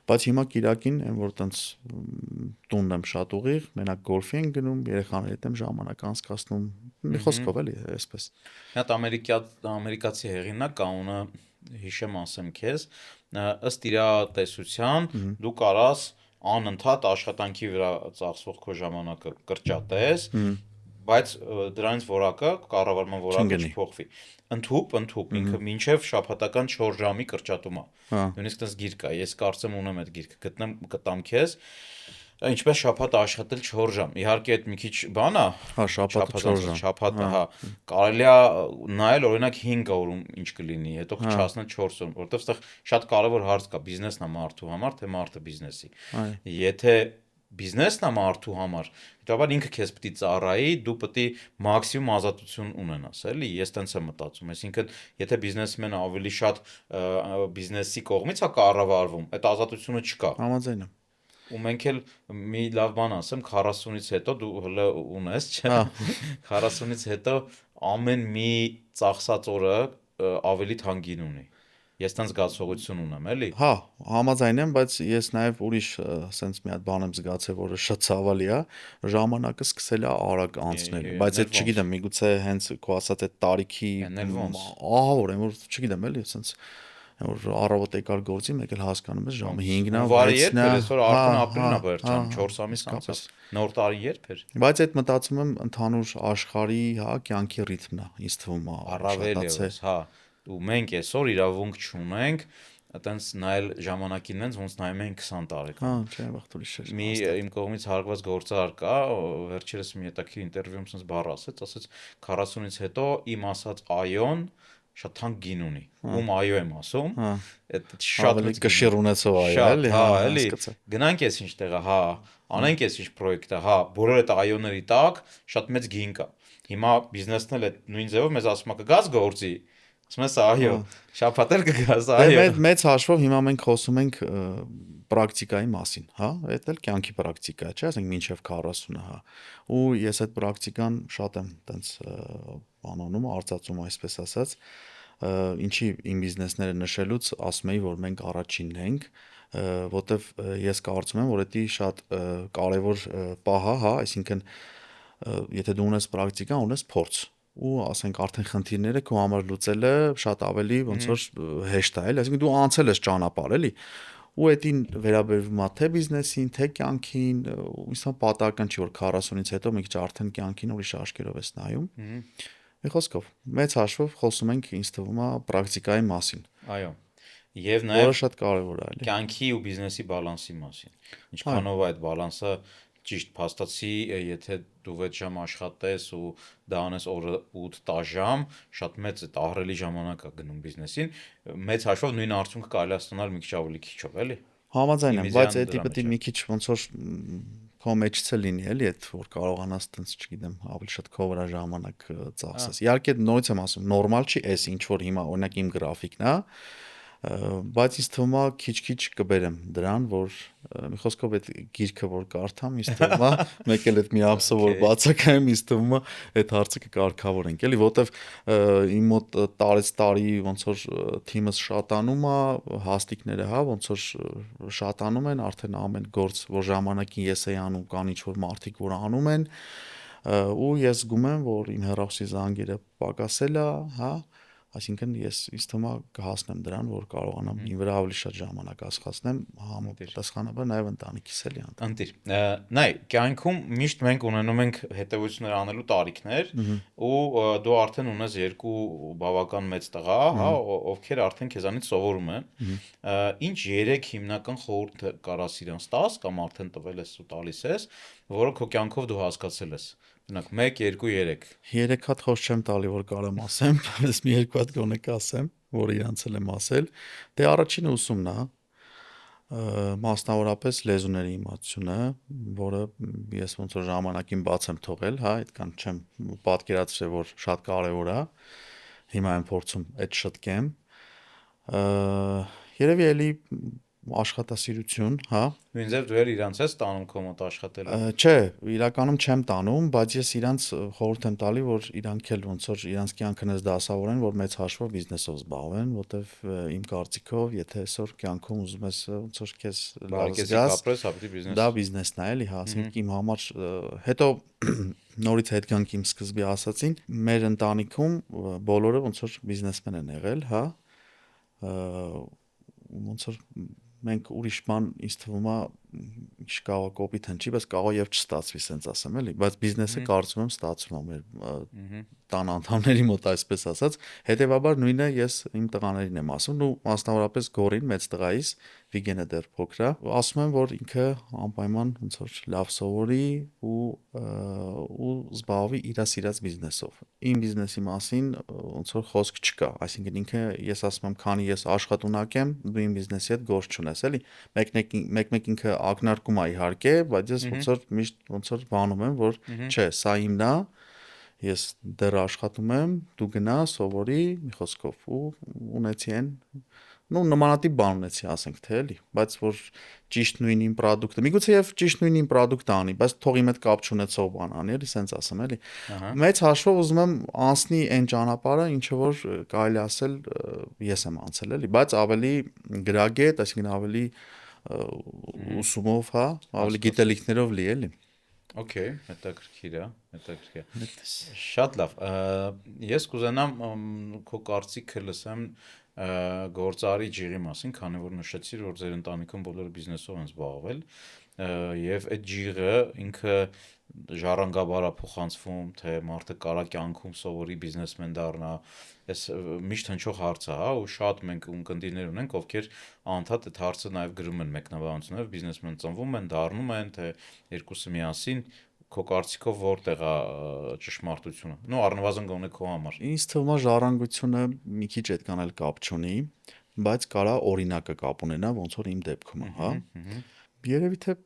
Բայց հիմա կիրակին այն որ տենց տունն եմ շատ ուղիղ, մենակ գոլֆի ենք գնում, երեխաների հետ եմ ժամանակ անցկացնում, մի խոսքով էլի, այսպես։ Մի հատ ամերիկացի հեղինակ անունը հիշեմ ասեմ քեզ, ըստ իր տեսության դու կարաս անընդհատ աշխատանքի վրա ծախսվող քո ժամանակը կրճատես, բայց դրանից որակը, կառավարման որակը չփոխվի։ Ընդհուպ ինքը մինչև շաբաթական 4 ժամի կրճատում է։ Նույնիսկ տես գիրք կա, ես կարծեմ ունեմ այդ գիրքը, կտամ քեզ, ինչպես շաբաթ աշխատել 4 ժամ։ Իհարկե այդ մի քիչ բան է, հա, շաբաթը 4 ժամ։ Շաբաթը, հա, կարելի է նայել օրինակ 5 օրում ինչ կլինի, հետո քչացնել 4 օրում, որովհետև այդտեղ շատ կարևոր հարց կա, բիզնեսն է մարդու համար, թե մարդը բիզնեսի։ Եթե բիզնեսն է մարդու համար, հետաբար ինքը քեզ պետք է ծառայի, դու պետք է մաքսիմում ազատություն ունենաս, էլի, ես տենց եմ մտածում, այսինքն եթե բիզնեսմենը ավելի շատ բիզնեսի կողմից է կառավարվում, այդ ազատությունը չկա։ Համաձայն եմ։ Ու մենք էլ մի լավ բան ասեմ, 40-ից հետո դու հələ ունես, չէ՞։ 40-ից հետո ամեն մի ծախսած օրը ավելի թանկին ունի։ ես տենց զգացողություն ունեմ, էլի։ Հա, համաձայն եմ, բայց ես նաև ուրիշ սենց մի հատ բան եմ զգացել, որը շատ ցավալի է, ժամանակը սկսել է արագ անցնել, բայց այդ չգիտեմ, միգուցե հենց քո ասած այդ տարիքի ահավոր եմ, որ չգիտեմ, էլի, սենց որ առավոտ եկար գործի, մեկ էլ հասկանում ես ժամը 5-ն է, 6-ն է, այսօր արդեն ապրիլն է վերջանում, 4 ամիս անցավ։ Նոր տարին երբ էր։ Բայց այդ մտածում եմ ընդհանուր աշխարհի, հա, կյանքի ռիթմն է, ինձ թվում է առավել եւս, հա, ու մենք այսօր իրավունք չունենք այտենց նայել ժամանակին նենց ոնց նայում էին 20 տարեկան։ Հա, չէ, վաղ դուրս չէ։ Մի իմ կողմից հարգված գործարար կա, վերջերս մի հետաքրքիր ինտերվյուում sense բառ ասաց 40-ից հետո իմ ասած այոն շատ թանկ գին ունի։ Ում այո եմ ասում, այդ շատ մեծ կշիռ ունեցող այո, էլի, հա, էլի։ Գնանք էս ինչ տեղը, հա, անենք էս ինչ պրոյեկտը, հա, բոլոր այդ այոների տակ շատ մեծ գին կա։ Հիմա բիզնեսն էլ այդ նույն ձևով մեզ ասում է կգաս գործի։ Ասում ես այո, շաբաթ էլ կգաս, այո։ Մեծ հաշվով հիմա մենք խոսում ենք պրակտիկայի մասին, հա, այդ էլ կյանքի պրակտիկա է, չէ՞, ասենք մինչև 40-ը, հա։ Ու ես այդ պրակտիկան շատ եմ տենց անոնում, արծածում այսպես ասած, ինչի իմ բիզնեսները նշելուց ասում էի, որ մենք առաջինն ենք, որտեվ ես կարծում եմ, որ դա շատ կարևոր պահ է, հա, այսինքն եթե դու ունես պրակտիկա, ունես փորձ ու ասենք արդեն խնդիրները քո համար լուծելը շատ ավելի ոնց որ հեշտ է, էլի, այսինքն դու անցել ես ճանապարհ, էլի։ Ու այդին վերաբերվում է թե բիզնեսին, թե կյանքին, ինձ թվում պատահական չի որ 40-ից հետո մի քիչ արդեն կյանքին ուրիշ աչքերով ես նայում։ Մի խոսքով, մեծ հաշվով խոսում ենք ինձ թվում է պրակտիկայի մասին։ Այո։ Եվ նաև որը շատ կարևոր է, էլի։ Կյանքի ու բիզնեսի բալանսի մասին։ Ինչքանով այդ բալանսը ճիշտ փաստացի, եթե դու 6 ժամ աշխատես ու դա անես օրը 8-10 ժամ, շատ մեծ է ահռելի ժամանակ է գնում բիզնեսին, մեծ հաշվով նույն արդյունքը կարելի է ստանալ մի քիչ ավելի քիչով, էլի։ Համաձայն եմ, բայց դա պետք է մի քիչ ոնց որ քո մեջից լինի, էլի, այդ որ կարողանաս տենց, չգիտեմ, ավելի շատ քո վրա ժամանակ ծախսես։ Իհարկե նորից եմ ասում, նորմալ չի էս ինչ որ հիմա օրինակ իմ գրաֆիկն է, բայց ինձ թվում է քիչ-քիչ կբերեմ դրան, որ մի խոսքով այդ գիրքը որ կարդամ, ինձ թվում է մեկ էլ այդ մի ամսով որ բացակայեմ, ինձ թվում է այդ հարցը կկարգավորենք, էլի, որտեվ իմ մոտ տարեց տարի ոնց որ թիմս շատանում է, հաստիկները, հա, ոնց որ շատանում են, արդեն ամեն գործ, որ ժամանակին ես էի անում, կան ինչ որ մարդիկ որ անում են, ու ես զգում եմ, որ իմ հեռախոսի զանգերը պակասել է, հա, այսինքն ես ինձ թվում է կհասնեմ դրան, որ կարողանամ իմ վրա ավելի շատ ժամանակ ասխացնեմ, համապատասխանաբար նաև ընտանիքիս էլի անդամ։ Ընտիր, նայ, կյանքում միշտ մենք ունենում ենք հետևություններ անելու տարիքներ, ու դու արդեն ունես 2 բավական մեծ տղա, հա, ովքեր արդեն քեզանից սովորում են։ Ինչ 3 հիմնական խորհուրդ կարաս իրանց տաս կամ արդեն տվել ես ու տալիս ես, որը քո կյանքով դու հասկացել ես։ Օրինակ 1, 2, 3։ 3 հատ խոսք չեմ տալի, որ կարամ ասեմ, բայց մի 2 հատ գոնե կասեմ, որը իրանց եմ ասել։ Դե առաջինը ուսումն է, մասնավորապես լեզուների իմացությունը, որը ես ոնց որ ժամանակին բաց եմ թողել, հա, այդքան չեմ պատկերացրել, որ շատ կարևոր է։ Հիմա եմ փորձում այդ շտկեմ։ Երևի էլի աշխատասիրություն, հա։ Նույնիսկ դու էլ իրանց ես տանում քո մոտ աշխատելու։ Չէ, իրականում չեմ տանում, բայց ես իրանց խորհուրդ եմ տալի, որ իրանք էլ ոնց որ իրանց կյանքը նես դասավորեն, որ մեծ հաշվով բիզնեսով զբաղվեն, որտեվ իմ կարծիքով, եթե այսօր կյանքում ուզում ես ոնց որ քեզ լավ զգաս, դա բիզնեսն է, էլի, հա, ասենք իմ համար, հետո նորից հետ գանք իմ սկզբի ասացին, մեր ընտանիքում բոլորը ոնց որ բիզնեսմեն են եղել, հա, ոնց որ մենք ուրիշ բան ինձ թվում է կարող է կոպիտ հնչի, բայց կարող եւ չստացվի, սենց ասեմ, էլի, բայց բիզնեսը կարծում եմ ստացվում է մեր տան անդամների մոտ, այսպես ասած, հետեւաբար նույնը ես իմ տղաներին եմ ասում, ու մասնավորապես Գորին, մեծ տղայիս, Վիգենը դեռ փոքր է, ասում եմ, որ ինքը անպայման ոնց որ լավ սովորի ու զբաղվի իր սիրած բիզնեսով։ Իմ բիզնեսի մասին ոնց որ խոսք չկա, այսինքն ինքը ես ասում եմ, քանի ես աշխատունակ եմ, դու իմ բիզնեսի հետ գործ չունես, էլի։ Մեկ-մեկ ինքը ակնարկում է իհարկե, բայց ես ոնց որ միշտ ոնց որ բանում եմ, որ չէ, սա իմն է, ես դեռ աշխատում եմ, դու գնա, սովորի, մի խոսքով ու ունեցի այն նմանատիպ բան ունեցի, ասենք թե էլի, բայց որ ճիշտ նույնին product-ը, միգուցե եւ ճիշտ նույնին product-ը անի, բայց թող իմ հետ կապ չունեցող բան անի, էլի, սենց ասեմ, էլի։ Մեծ հաշվով ուզում եմ անցնի այն ճանապարհը, ինչը որ կարելի ասել ես եմ անցել, էլի, բայց ավելի գրագետ, այսինքն ավելի ուսումով, հա, ավելի գիտելիքներով լի, էլի։ Okay, հետաքրքիր է, հետաքրքիր։ Շատ լավ։ Ես կուզենամ քո կարծիքը լսեմ գործարի ջիղի մասին, քանի որ նշեցիր, որ ձեր ընտանիքում բոլորը բիզնեսով են զբաղվել, եւ այդ ջիղը ինքը ժառանգաբար է փոխանցվում, թե մարդը կարա կյանքում սովորի բիզնեսմեն դառնա, այս միշտ հնչող հարց է, հա, ու շատ մենք ունկնդիրներ ունենք, ովքեր անդադ այդ հարցը նաև գրում են մեկնաբանություններով, բիզնեսմեն ծնվում են, դառնում են, թե երկուսը միասին, քո կարծիքով որտեղ է ճշմարտությունը։ Ну, առնվազն գոնե քո համար։ Ինձ թվում է ժառանգությունը մի քիչ այդքան էլ կապ չունի, բայց կարա օրինակը կապ ունենա, ոնց որ իմ դեպքում է, հա։ Երևի թե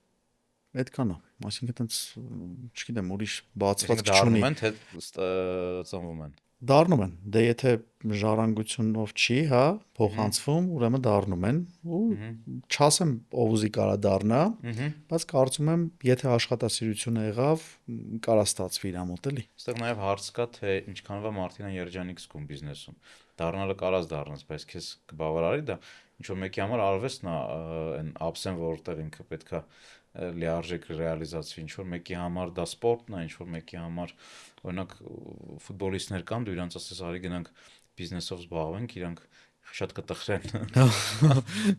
այդքան է, այսինքն այտենց, չգիտեմ, ուրիշ բացվածք չունի։ Դառնում են, թե ծնվում են։ Դառնում են, դե եթե ժառանգությունով չի, հա, փոխանցվում, ուրեմն դառնում են, ու չասեմ ով ուզի կարա դառնա, բայց կարծում եմ, եթե աշխատասիրությունը եղավ, կարա ստացվի իր մոտ էլի։ Այստեղ նաև հարց կա, թե ինչքանվա մարդին են երջանիկ զգում բիզնեսում։ Դառնալը կարաս դառնաս, բայց քեզ կբավարարի դա, ինչ որ մեկի համար արվեստն է, այն ապսեն, որտեղ ինքը պետքա լիարժեք ռեալիզացվի, ինչ որ մեկի համար դա սպորտն է, ինչ որ մեկի համար օրինակ ֆուտբոլիստներ կան, դու իրանց ասես արի գնանք բիզնեսով զբաղվենք, իրանք շատ կտխրեն։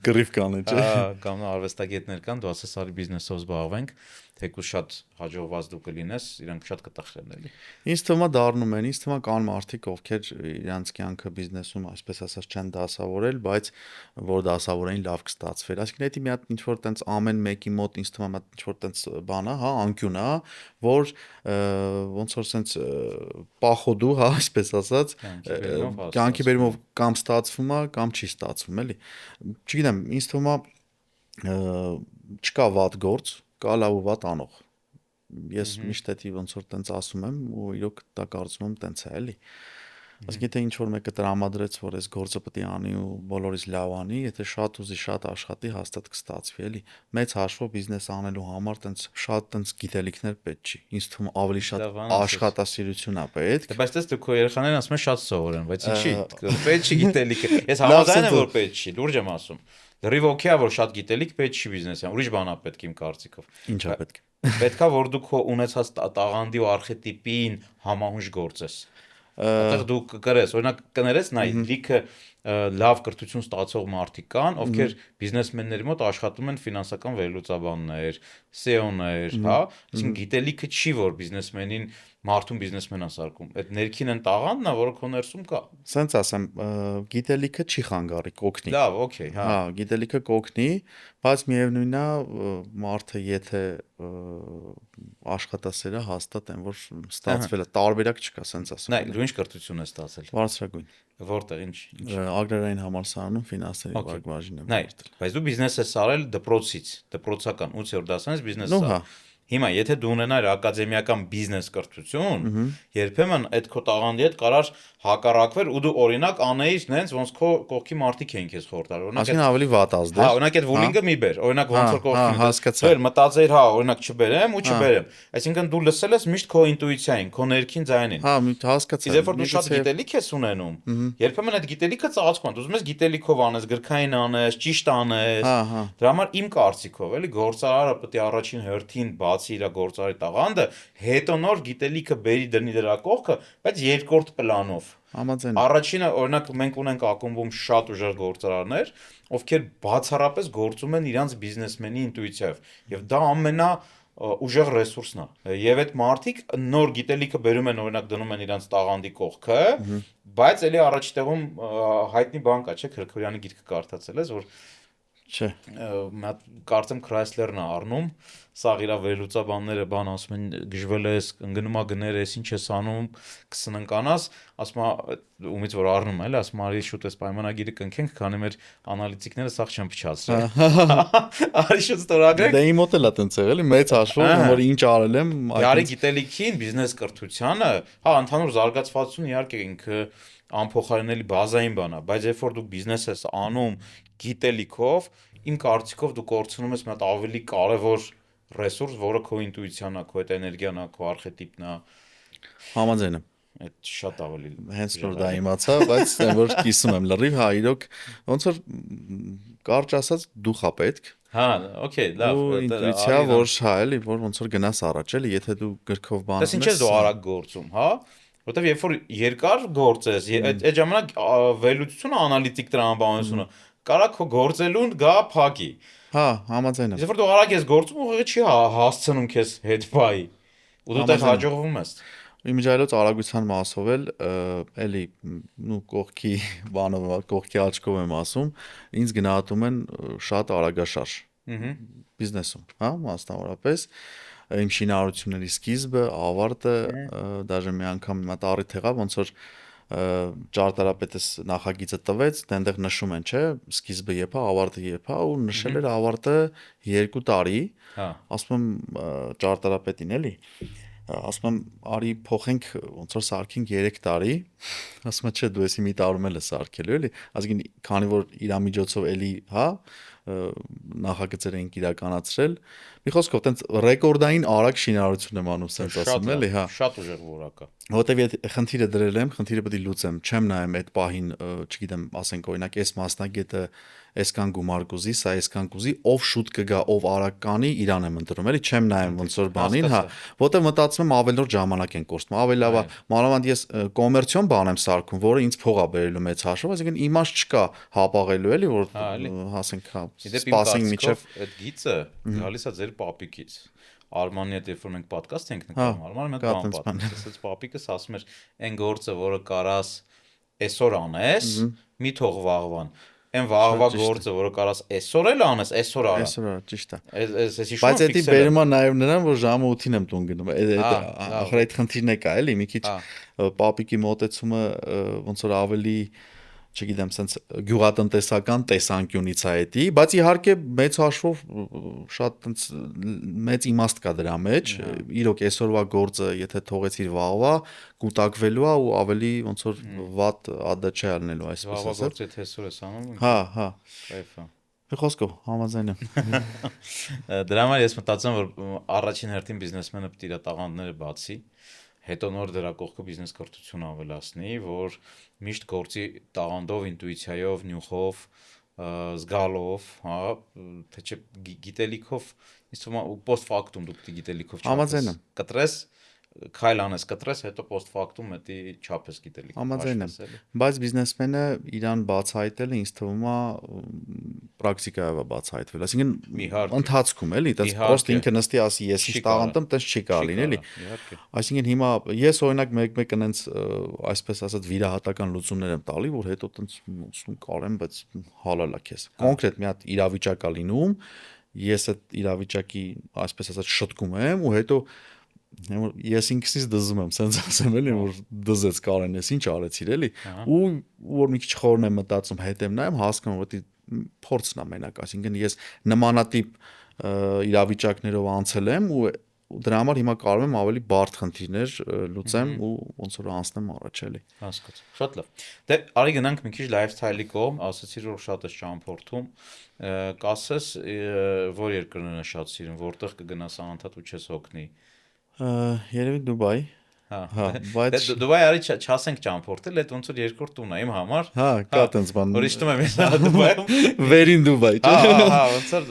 Կռիվ կան, չէ՞։ Կամ արվեստագետներ կան, դու ասես արի բիզնեսով զբաղվենք, թեկուզ շատ հաջողված դու կլինես, իրանք շատ կտխրեն էլի։ Ինձ թվում է դառնում են, ինձ թվում է կան մարդիկ, ովքեր իրանց կյանքը բիզնեսում, այսպես ասած, չեն դասավորել, բայց որ դասավորեն լավ կստացվեր։ Այսինքն դա մի հատ ինչ որ տենց ամեն մեկի մոտ ինձ թվում է ինչ որ տենց բան է, հա, անկյուն է, որ ոնց որ սենց պախոդու, հա, այսպես ասած, կյանքի բերումով կամ ստացվում է, կամ չի ստացվում, էլի։ Չգիտեմ, ինձ թվում է չկա վատ գործ, կա լավ ու վատ անող։ Ես միշտ էդի ոնց որ տենց ասում եմ ու իրոք դա կարծում եմ տենց է, էլի։ Այսինքն թե ինչ որ մեկը տրամադրեց, որ այս գործը պետք է անի ու բոլորից լավ անի, եթե շատ ուզի, շատ աշխատի, հաստատ կստացվի, էլի։ Մեծ հաշվով բիզնես անելու համար տենց շատ տենց գիտելիքներ պետք չի։ Ինձ թվում ավելի շատ աշխատասիրություն է պետք։ Բայց դες դու քո երեխաներին ասում ես շատ սովորեն, բայց ինչի՞ պետք չի գիտելիքը։ Ես համաձայն եմ, որ պետք չի, լուրջ եմ ասում։ Լրիվ օքեյ է, որ շատ գիտելիք պետք չի բիզնեսին, ուրիշ բան է պետք իմ կարծիքով։ Ինչ է պետք։ Պետքա որ դու քո ունեցած տաղանդի ու արխետիպին համահունչ գործես։ Այդտեղ դու կկրես, օրինակ կներես նայ լիքը լավ կրթություն ստացող մարդիկ կան, ովքեր բիզնեսմենների մոտ աշխատում են ֆինանսական վերլուծաբաններ, SEO-ներ, հա, այսինքն գիտելիքը չի, որ բիզնեսմենին մարդուն բիզնեսմեն ասարկում։ Այդ ներքին են տաղանդն է, որը քո ներսում կա։ Սենց ասեմ, գիտելիքը չի խանգարի, կօգնի։ Լավ, օքեյ, հա։ Հա, գիտելիքը կօգնի, բայց միևնույնն է, մարդը եթե աշխատասեր է, հաստատ են, որ ստացվել է, տարբերակ չկա, սենց ասեմ։ Նայ, դու ինչ կրթություն ես ստացել։ Բարձրագույն։ Որտեղ ինչ։ Ագրարային համալսարանում ֆինանսների բաժին եմ։ Նայ, բայց դու բիզնես ես արել դպրոցից, դպրոցական 8-րդ դասանից բիզնես Հա։ Հիմա եթե դու ունենար ակադեմիական բիզնես կրթություն, երբեմն այդ քո տաղանդի հետ կարար հակառակվեր ու դու օրինակ անեիր նենց ոնց քո կողքի մարդիկ էին քեզ խորտար։ Այսինքն ավելի վատ ազդեր։ Հա, օրինակ այդ վուլինգը մի բեր, օրինակ ոնց որ կողքի հասկացա։ դու մտածեիր, հա, օրինակ չբերեմ ու չբերեմ։ Այսինքն դու լսել ես միշտ քո ինտուիցիային, քո ներքին ձայնին։ Հա, հասկացա։ Իսկ երբ որ դու շատ գիտելիք ես ունենում, երբեմն այդ գիտելիքը ծածկում է։ Դու ուզում ես գիտելիքով անես, գրքային անես, ճիշտ անես։ Դրա համար իմ կարծիքով, էլի գործարարը պետք է առաջին հերթին բացի իր գործարարի տաղանդը, հետո նոր գիտելիքը բերի դնի դրա կողքը, բայց երկրորդ պլանով։ Համաձայն։ Առաջինը, օրինակ, մենք ունենք ակումբում շատ ուժեղ գործարարներ, ովքեր բացառապես գործում են իրանց բիզնեսմենի ինտուիցիայով, եւ դա ամենա ուժեղ ռեսուրսն է։ Եվ այդ մարդիկ նոր գիտելիքը բերում են, օրինակ դնում են իրանց տաղանդի կողքը, բայց էլի առաջ տեղում հայտնի բան կա, չէ՞, Քրքորյանի գիրքը կարդացել ես, որ Չէ։ Կարծեմ Chrysler-ն է առնում, սաղ իրա վերլուծաբանները բան ասում են գժվել ես, ընկնում է գներ ես, ինչ ես անում, կսննկանաս, ասում է ումից որ առնում է, էլի, ասում արի շուտ էս պայմանագիրը կնքենք, քանի մեր անալիտիկները սաղ չեն փչացրել։ Արի շուտ ստորագրենք։ Դա իմ մոտ էլ է տենց եղել, մեծ հաշվով, որ ինչ արել եմ, Արի գիտելիքին, բիզնես կրթությանը, հա, ընդհանուր զարգացվածությունը իհարկե ինքը անփոխարինելի բազային բան է, բայց երբ որ դու բիզնես ես անում, գիտելիքով իմ կարծիքով դու կորցնում ես մի հատ ավելի կարևոր ռեսուրս, որը քո ինտուիցիան է, քո այդ էներգիան է, քո արխետիպն է, Համաձայն եմ։ այդ շատ ավելի Հենց որ դա իմացա, բայց որ կիսում եմ լրիվ, հա, իրոք ոնց որ կարճ ասած դուխ է պետք։ Հա, օքեյ, լավ, ու ինտուիցիա, որ հա, էլի, որ ոնց որ գնաս առաջ, էլի, եթե դու գրքով բանում ես։ Դες ինչ ես դու արագ գործում, հա? Որտեվ երբ որ երկար գործես, այդ ժամանակ վերլուծությունը, անալիտիկ տրամաբանությունը կարա քո գործելուն գա փակի։ Հա, համաձայն եմ։ Երբ որ դու արագ ես գործում, ուղղակի չի հասցնում քեզ հետ բայ։ Ու դու դեռ հաջողվում ես։ Իմիջայլոց արագության մասով էլ էլի նու կողքի բանով, կողքի աչքով եմ ասում, ինձ գնահատում են շատ արագաշարժ։ Բիզնեսում, հա, մասնավորապես իմ շինարարությունների սկիզբը, ավարտը, դաժե մի անգամ մի հատ առիթ եղավ, ոնց որ ճարտարապետս նախագիծը տվեց, դենտեղ նշում են, չէ, սկիզբը երբ է, ավարտը երբ է, ու նշել էր ավարտը 2 տարի, ասում եմ ճարտարապետին էլի, ասում եմ արի փոխենք ոնց որ սարքենք 3 տարի, ասում եմ չէ, դու էսի մի տարում էլ ես սարքելու էլի, ասկին քանի որ իր միջոցով էլի, հա, նախագծեր ենք իրականացրել, մի խոսքով տենց ռեկորդային արագ շինարարություն եմ անում, sense ասում էլի, հա։ Շատ ուժեղ որակա։ Որտեվ եթե խնդիրը դրել եմ, խնդիրը պետք է լուծեմ, չեմ նայեմ այդ պահին, չգիտեմ, ասենք օրինակ, այս մասնագետը այսքան գումար կուզի, սա այսքան կուզի, ով շուտ կգա, ով արագ կանի, իրան եմ ընտրում, էլի չեմ նայեմ ոնց որ բանին, հա, որտեվ մտածում եմ ավելորդ ժամանակ են կորցնում, ավելի լավ է, մանավանդ ես կոմերցիոն բան եմ սարքում, որը ինձ փող է բերելու մեծ հաշվով, այսինքն իմաստ չկա հապաղելու, էլի, որ հասենք, հա, սպասենք միջև այդ գիծը գալիս է ձեր պապիկից։ Արմանի հետ երբ որ մենք պոդքասթ ենք նկարում, Արմանը մի հատ բան պատմեց, ասեց պապիկս ասում էր, այն գործը, որը կարաս այսօր անես, մի թող վաղվան։ Այն վաղվա գործը, որը կարաս այսօր էլ անես, այսօր արա։ Այսօր արա, ճիշտ է։ Բայց դա բերում է նաև նրան, որ ժամը 8-ին եմ տուն գնում։ Ախր այդ խնդիրն է կա, էլի, մի քիչ պապիկի մոտեցումը ոնց որ ավելի չգիտեմ, sense գյուղատնտեսական տեսանկյունից է էդի, բայց իհարկե մեծ հաշվով շատ մեծ իմաստ կա դրա մեջ, իրոք այսօրվա գործը, եթե թողեցիր վաղվա, կուտակվելու է ու ավելի ոնց որ վատ ադա չի ալնելու, այսպես ասած։ Վաղվա գործը եթե այսօր ես անում, հա, հա։ Կայֆ է։ Մի խոսքով համաձայն եմ։ Դրա համար ես մտածում որ առաջին հերթին բիզնեսմենը պետք է իր տաղանդները բացի, հետո նոր դրա կողքը բիզնես կրթությունը ավելացնի, որ միշտ գործի տաղանդով, ինտուիցիայով, նյութով, զգալով, հա, թե չէ գիտելիքով, իսկ post factum դու պետք է գիտելիքով չափես, կտրես, քայլ անես, կտրես, հետո post factum էդի չափես գիտելիքով։ Համաձայն եմ, բայց բիզնեսմենը իրան բացահայտելը ինձ թվում է պրակտիկայով է բացահայտվել, այսինքն ընթացքում էլի, այդպես պրոստը ինքը նստի ասի ես ինչ տաղանդեմ, տես չի կարելի, էլի։ Այսինքն հիմա ես օրինակ մեկ-մեկ այնց այսպես ասած վիրահատական լուծումներ եմ տալի, որ հետո տենց ուսում կարեմ, բայց հալալ է քեզ։ Կոնկրետ մի հատ իրավիճակ է լինում, ես այդ իրավիճակի այսպես ասած շտկում եմ ու հետո ես ինքսից դզում եմ, sense ասեմ էլի, որ դզեց Կարեն, ես ինչ արեցիր էլի, ու որ մի քիչ խորն եմ մտածում, հետ եմ նայում, հասկանում որ դա փորձն է մենակ, այսինքն ես նմանատիպ իրավիճակներով անցել եմ ու դրա համար հիմա կարող եմ ավելի բարդ խնդիրներ լուծեմ ու ոնց որ անցնեմ առաջ էլի։ Հասկացա։ Շատ լավ։ Դե արի գնանք մի քիչ լայֆսթայլի կողմ, ասացիր որ շատ ես ճամփորդում, կասես որ երկրներն ես շատ սիրում, որտեղ կգնաս անընդհատ ու չես հոգնի։ Երևի Դուբայ։ Հա, բայց Դուբայ արի չասենք ճամփորդել, այդ ոնց որ երկրորդ տունն է իմ համար։ Հա, կա տենց բան։ Որ իշտում եմ ես Դուբայում։ Վերին Դուբայ։ Հա,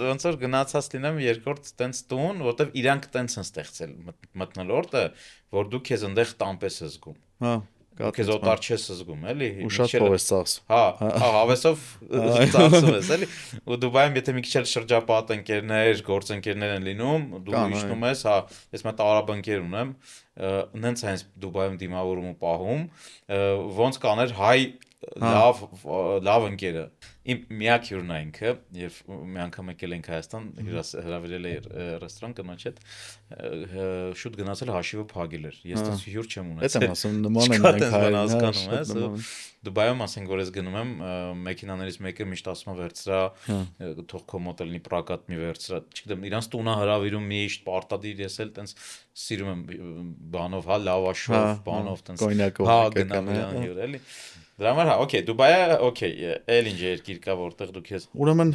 ոնց որ գնացած լինեմ երկրորդ տենց տուն, որտեվ իրանք տենց են ստեղծել մտնոլորտը, որ դու քեզ այնտեղ տամպես ես զգում։ Հա, քեզ օտար չես զգում, էլի։ Ու շատ փող ես ծախսում։ Հա, հավեսով ծախսում ես, էլի։ Ու Դուբայում եթե մի քիչ էլ շրջապատ ընկերներ, գործընկերներ են լինում, դու իշնում ես, հա, ես մոտ արաբ ընկեր ունեմ, նենց հենց Դուբայում դիմավորում ու պահում, ոնց կաներ հայ լավ ընկերը։ Իմ միակ հյուրն է ինքը, եւ մի անգամ եկել ենք Հայաստան, հրավիրել է ռեստորան կնոջ հետ, շուտ գնացել հաշիվը փակել էր։ Ես դեռ հյուր չեմ ունեցել։ Էդ եմ ասում, նման են մենք հայերեն, հասկանում ես։ Դուբայում ասենք որ ես գնում եմ, մեքենաներից մեկը միշտ ասում է վերցրա, թող քո մոտ լինի պրոկատ մի վերցրա։ Չգիտեմ, իրանց տունը հրավիրում միշտ պարտադիր ես էլ տենց սիրում եմ բանով, հա, լավաշով, բանով տենց։ Կոնյակով, հա, գնամ իրան հյուր էլի։ Դրա համար հա, օքեյ, Դուբայը, օքեյ, էլ ինչ երկիր երկիր կա, որտեղ դու քեզ Ուրեմն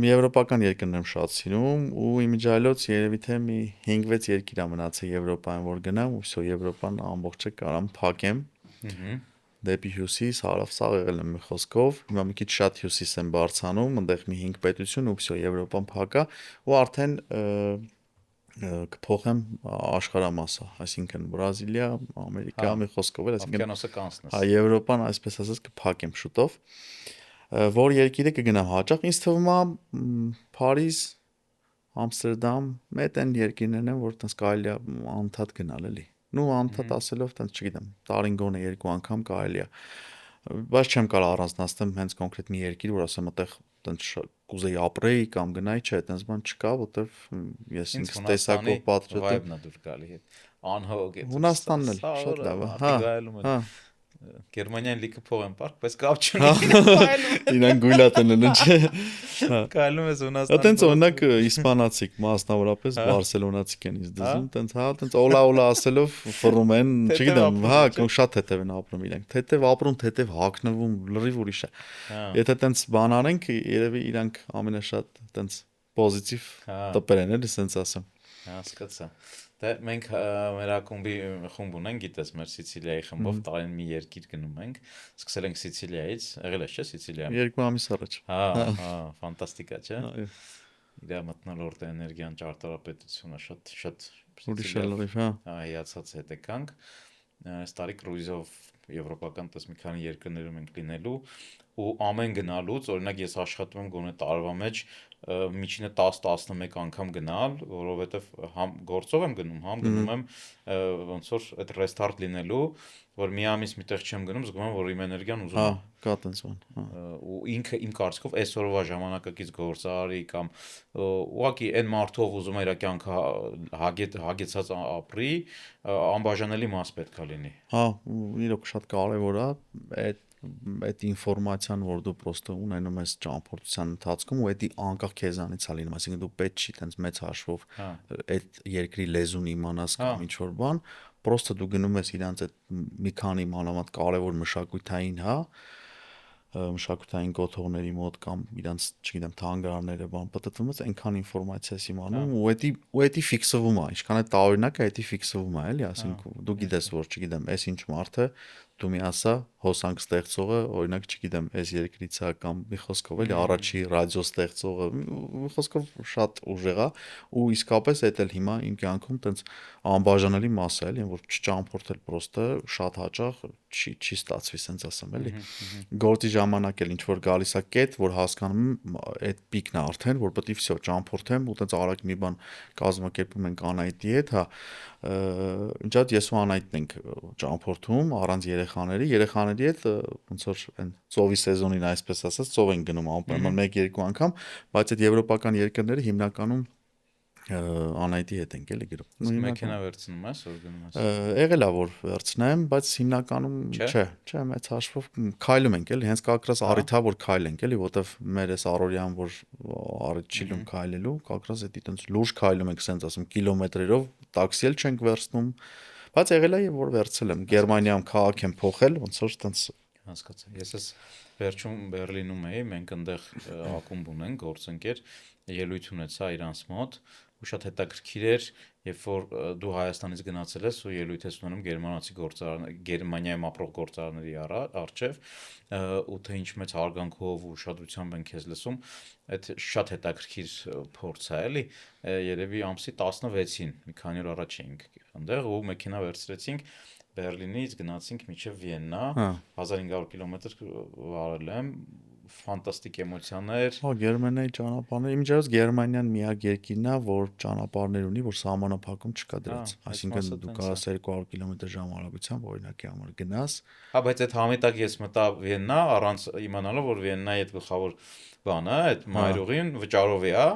եվրոպական երկրներ եմ շատ սիրում ու իմիջիայլոց երևի թե մի 5-6 երկիր է մնացել Եվրոպայում որ գնամ ու всё Եվրոպան ամբողջը կարամ փակեմ դեպի հյուսիս, հարավ, սաղ եղել եմ մի խոսքով, հիմա մի քիչ շատ հյուսիս եմ բարձանում, այնտեղ մի 5 պետություն ու всё Եվրոպան փակա ու արդեն կփոխեմ աշխարհամասը, այսինքն Բրազիլիա, Ամերիկա, մի խոսքով էլ, այսինքն օվկիանոսը կանցնես։ Հա, Եվրոպան, այսպես ասած, կփակեմ շուտով։ Որ երկիրը կգնամ հաճախ, ինձ թվում է Փարիզ, Ամստերդամ, այդ այն երկիրներն են, որ տենց կարելի է անդադ գնալ էլի։ Նու անդադ ասելով, տենց չգիտեմ, տարին գոնե 2 անգամ կարելի է։ Բայց չեմ կարող առանձնացնել հենց կոնկրետ մի երկիր, որ ասեմ, այդտեղ տենց կուզեի ապրեի կամ գնայի, չէ, տենց բան չկա, որտեվ ես ինքս տեսակով պատրիոտ եմ։ Վայբն է դուր գալի հետ։ Անհոգ է։ Հունաստանն էլ շատ լավ է։ Հա։ Գերմանիան լիքը փող են πάρք, բայց կապ չունի։ Իրան գույլատեն են, չէ։ Կայլում ես Հունաստան։ Այտենց օրինակ իսպանացիք, մասնավորապես բարսելոնացիք են ինձ դզում, տենց հա, տենց օլա ասելով ֆռում են, չգիտեմ, հա, շատ թեթև են ապրում իրենք։ Թեթև ապրում, թեթև հագնվում, լրիվ ուրիշ է։ Եթե տենց բան արենք, երևի իրանք ամենաշատ տենց պոզիտիվ տպեր են, էլի սենց ասեմ։ Հասկացա։ Դե մենք մեր ակումբի խումբ ունենք, գիտես, մեր Սիցիլիայի խմբով տարին մի երկիր գնում ենք։ Սկսել ենք Սիցիլիայից, եղել ես չէ Սիցիլիայում։ 2 ամիս առաջ։ Հա, ֆանտաստիկա չէ։ Իր մթնոլորտը էներգիան ճարտարապետությունը շատ ուրիշ է լրիվ, հա։ Հիացած հետ եկանք։ Այս տարի կրուիզով եվրոպական տես մի քանի երկրներում ենք լինելու ու ամեն գնալուց, օրինակ ես աշխատում եմ գոնե տարվա մեջ միջինը 10-11 անգամ գնալ, որովհետև համ գործով եմ գնում, համ գնում եմ ոնց որ այդ ռեստարտ լինելու, որ մի ամիս միտեղ չեմ գնում, զգում եմ, որ իմ էներգիան ուզում է։ Հա, կա տենց բան, հա։ Ու ինքը իմ կարծիքով այսօրվա ժամանակակից գործարարի կամ ուղղակի այն մարդով ուզում է իր կյանքը հագեցած ապրի, անբաժանելի մաս պետք է լինի։ Հա, իրոք շատ կարևոր է այդ ինֆորմացիան, որ դու պրոստը ունենում ես ճամփորդության ընթացքում ու դա անկախ քեզանից է լինում, այսինքն դու պետք չի տենց մեծ հաշվով այդ երկրի լեզուն իմանաս կամ ինչ որ բան, պրոստը դու գնում ես իրանց այդ մի քանի մանավանդ կարևոր մշակութային, հա, մշակութային կոթողների մոտ կամ իրանց, չգիտեմ, թանգարանները բան պատտվում ես, այնքան ինֆորմացիա ես իմանում ու դա ֆիքսվում է, ինչքան է տարօրինակ է, դա ֆիքսվում է, էլի, ասենք դու գիտես, որ չգիտեմ, այս ինչ մարդ է, դու մի ասա հոսանք ստեղծողը, օրինակ, չգիտեմ, այս երկրից է կամ մի խոսքով էլի առաջի ռադիո ստեղծողը, մի խոսքով շատ ուժեղ է ու իսկապես այդ էլ հիմա իմ կյանքում տենց անբաժանելի մաս է, էլի, որ չճամփորդել պրոստը շատ հաճախ չի ստացվի, սենց ասեմ, էլի։ Գործի ժամանակ էլ ինչ որ գալիս է կետ, որ հասկանում եմ այդ պիկն է արդեն, որ պետք է всё ճամփորդեմ ու տենց արագ մի բան կազմակերպում ենք Անայտի հետ, հա, ինչ այդ ես ու Անայտն ենք ճամփորդում առանց երեխաների հետ ոնց որ այն ծովի սեզոնին այսպես ասած ծով են գնում անպայման 1-2 անգամ, բայց այդ եվրոպական երկրները հիմնականում Անայտի հետ ենք էլի գնում։ Մեքենա վերցնում ես, որ գնում ես։ Եղել է որ վերցնեմ, բայց հիմնականում չէ, մեծ հաշվով քայլում ենք էլի, հենց կակրաս առիթա որ քայլենք էլի, որտեվ մեր էս առօրյան որ առիթ չի լում քայլելու, կակրաս էդի տենց լուրջ քայլում ենք, սենց ասում, կիլոմետրերով, տաքսի էլ չենք վերցնում, բայց եղել է որ վերցել եմ, Գերմանիայում քաղաք եմ փոխել, ոնց որ տենց հասկացա։ Ես էս վերջում Բերլինում էի, մենք այնտեղ ակումբ ունենք, գործընկեր, ելույթ ունեցա իրանց մոտ ու շատ հետաքրքիր էր, երբ որ դու Հայաստանից գնացել ես ու ելույթ ես ունենում գերմանացի գործարարներ, Գերմանիայում ապրող գործարարների առջև, ու թե ինչ մեծ հարգանքով ու ուշադրությամբ են քեզ լսում, այդ շատ հետաքրքիր փորձ է, էլի, երևի ամսի 16-ին, մի քանի օր առաջ էինք այնտեղ ու մեքենա վերցրեցինք Բերլինից գնացինք մինչև Վիեննա, 1500 կիլոմետր վարել եմ, ֆանտաստիկ էմոցիաներ։ Հա, Գերմանիայի ճանապարհները, իմիջիայլոց Գերմանիան միակ երկիրն է, որ ճանապարհներ ունի, որ սահմանափակում չկա դրանց։ Այսինքն դու կարաս 200 կմ/ժ արագությամբ օրինակի համար գնաս։ Հա, բայց այդ համիտակ ես մտա Վիեննա առանց իմանալով, որ Վիեննայի այդ գլխավոր բանը, այդ մայրուղին վճարով է,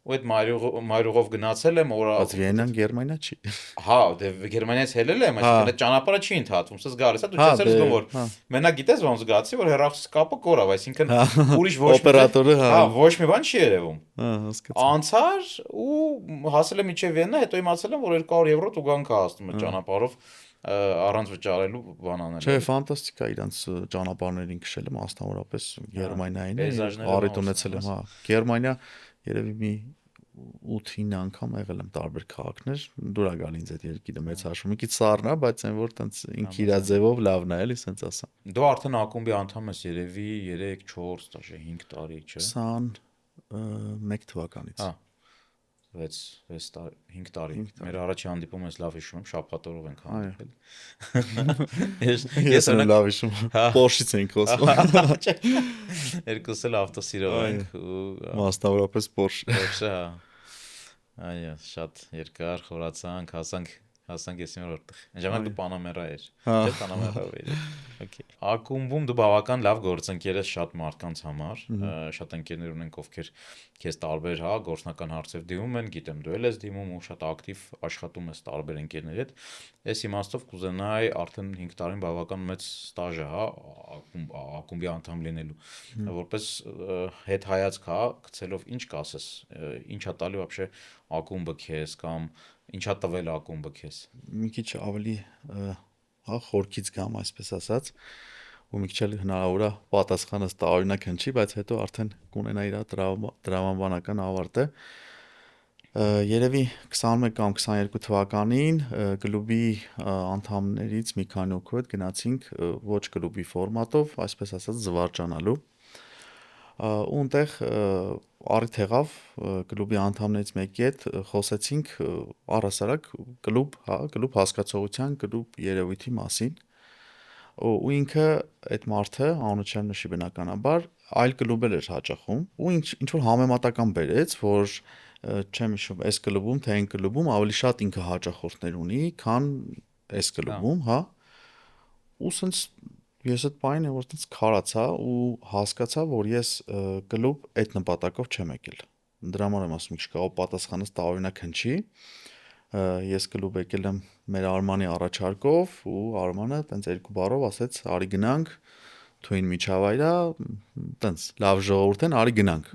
ու այդ մայրուղով գնացել եմ օր։ Բայց Վիեննան Գերմանիա չի։ Հա, դե Գերմանիայից հելել եմ, այսինքն այդ ճանապարհը չի ընթացվում, սա գալիս է, դու չես զգում որ մենակ գիտես ոնց զգացի, որ հեռախոս կապը կորավ, այսինքն ուրիշ ոչ օպերատորը, հա, ոչ մի բան չի երևում։ Հա, հասկացա։ Անցար ու հասել եմ մինչև Վիեննա, հետո իմացել եմ, որ 200 եվրո տուգանք է հասնում այդ ճանապարհով առանց վճարելու բան անել։ Չէ, ֆանտաստիկ է իրանց ճանապարհներին քշելը, մասնավորապես Գերմանիային առիթ ունեցել եմ, հա։ Գերմանիա երևի մի 8-9 անգամ եղել եմ տարբեր քաղաքներ, դուր է գալի ինձ այդ երկիրը մեծ հաշվում։ Մի քիչ սառն է, բայց այն որ տենց ինքը իր ձևով լավն է, էլի, սենց ասեմ։ Դու արդեն ակումբի անդամ ես երևի 3-4 տարի, 5 տարի, չէ։ 21 թվականից։ Հա։ 6 տարի, 5 տարի։ Մեր առաջի հանդիպումը ես լավ հիշում եմ, շաբաթօրով ենք հանդիպել։ Ես եմ լավ հիշում։ Porsche-ից ենք խոսում։ Երկուսս էլ ավտոսիրով ենք ու մասնավորապես Porsche։ Porsche, հա։ Այո, շատ երկար խորացանք, հասանք ես որտեղ։ Այն ժամանակ դու Պանամերա էր։ Չէ, Պանամերա էր։ Okay։ Ակումբում դու բավական լավ գործընկեր ես շատ մարդկանց համար, շատ ընկերներ ունենք, ովքեր քեզ տարբեր, հա, գործնական հարցեր դիմում են, գիտեմ դու էլ ես դիմում ու շատ ակտիվ աշխատում ես տարբեր ընկերների հետ։ Այս իմաստով կուզենայի արդեն 5 տարին բավական մեծ ստաժ է, հա, ակումբի անդամ լինելու։ Որպես հետ հայացք, հա, գցելով ինչ կասես, ինչա տալի вообще ակումբը քեզ կամ ինչա տվել ակումբը քեզ։ Մի քիչ ավելի հա խորքից գամ, այսպես ասած, ու մի քիչ էլ հնարավոր է պատասխանս տարօրինակ հնչի, բայց հետո արդեն կունենա իր տրավմանական ավարտը։ Երևի 21 կամ 22 թվականին կլուբի անդամներից մի քանի օքու հետ գնացինք ոչ կլուբի ֆորմատով, այսպես ասած զվարճանալու։ Ու այնտեղ առիթ եղավ կլուբի անդամներից մեկի հետ խոսեցինք առհասարակ կլուբ, հա, կլուբ հասկացողության, կլուբ երևույթի մասին։ Ու ինքը այդ մարդը անունը չեմ նշի բնականաբար, այլ կլուբեր էր հաճախում ու ինչ որ համեմատական բերեց, որ չեմ հիշում այս կլուբում թե այն կլուբում ավելի շատ ինքը հաճախորդներ ունի, քան այս կլուբում, հա։ Ու սենց ես այդ պայն որ տենց քարացա ու հասկացա, որ ես կլուբ այդ նպատակով չեմ եկել։ Դրա համար եմ ասում, մի քիչ կարող պատասխանս տարօրինակ հնչի։ Ես կլուբ եկել եմ մեր Արմանի առաջարկով ու Արմանը տենց երկու բառով ասեց՝ «Արի գնանք, թույն միջավայր է, տենց լավ ժողովուրդ են, արի գնանք»։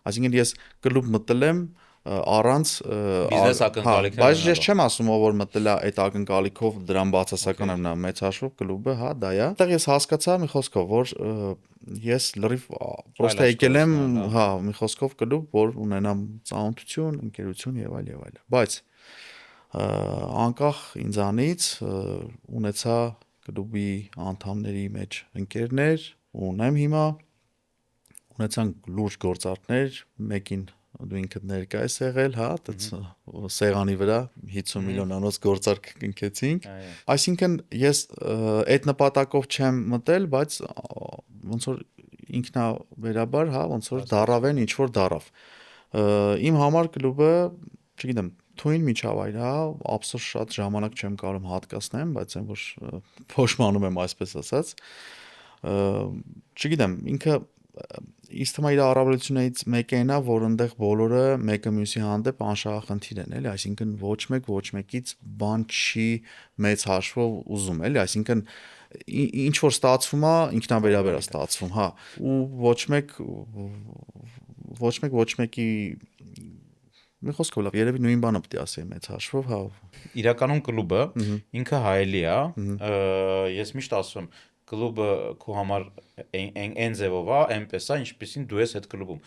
Այսինքն ես կլուբ մտել եմ առանց բիզնես ակնկալիքներ, բայց ես չեմ ասում ով որ մտել է այդ ակնկալիքով դրան բացասական եմ նա մեծ հաշվով կլուբը, հա, դա է։ Այդտեղ ես հասկացա մի խոսքով, որ ես լրիվ պրոստը եկել եմ, հա, մի խոսքով կլուբ, որ ունենամ ծանոթություն, ընկերություն եւ այլ եւ այլ։ Բայց անկախ ինձանից ունեցա կլուբի անդամների մեջ ընկերներ, ունեմ հիմա, ունեցանք լուրջ գործարքներ, մեկին դու ինքդ ներկա ես եղել, հա, այդպես սեղանի վրա 50 միլիոնանոց գործարք կնքեցինք։ Այսինքն ես այդ նպատակով չեմ մտել, բայց ոնց որ ինքնավերաբար, հա, ոնց որ դարավեն ինչ որ դարավ։ Իմ համար կլուբը, չգիտեմ, թույն միջավայր է, ափսոս շատ ժամանակ չեմ կարող հատկացնեմ, բայց այն որ փոշմանում եմ այսպես ասած։ Չգիտեմ, ինքը ինձ թվում է իր առավելություններից մեկը այն է, որ այնտեղ բոլորը մեկը մյուսի հանդեպ անշահախնդիր են, էլի, այսինքն ոչ մեկից բան չի մեծ հաշվով ուզում, էլի, այսինքն ինչ որ ստացվում է, ինքնաբերաբար է ստացվում, հա, ու ոչ մեկի մի խոսքով լավ, երևի նույն բանը պետք է ասեի մեծ հաշվով, հա։ Իրականում կլուբը ինքը հայելի է, ես միշտ ասում եմ կլուբը քո համար այն ձևով է, այնպես է, ինչպեսին դու ես այդ կլուբում։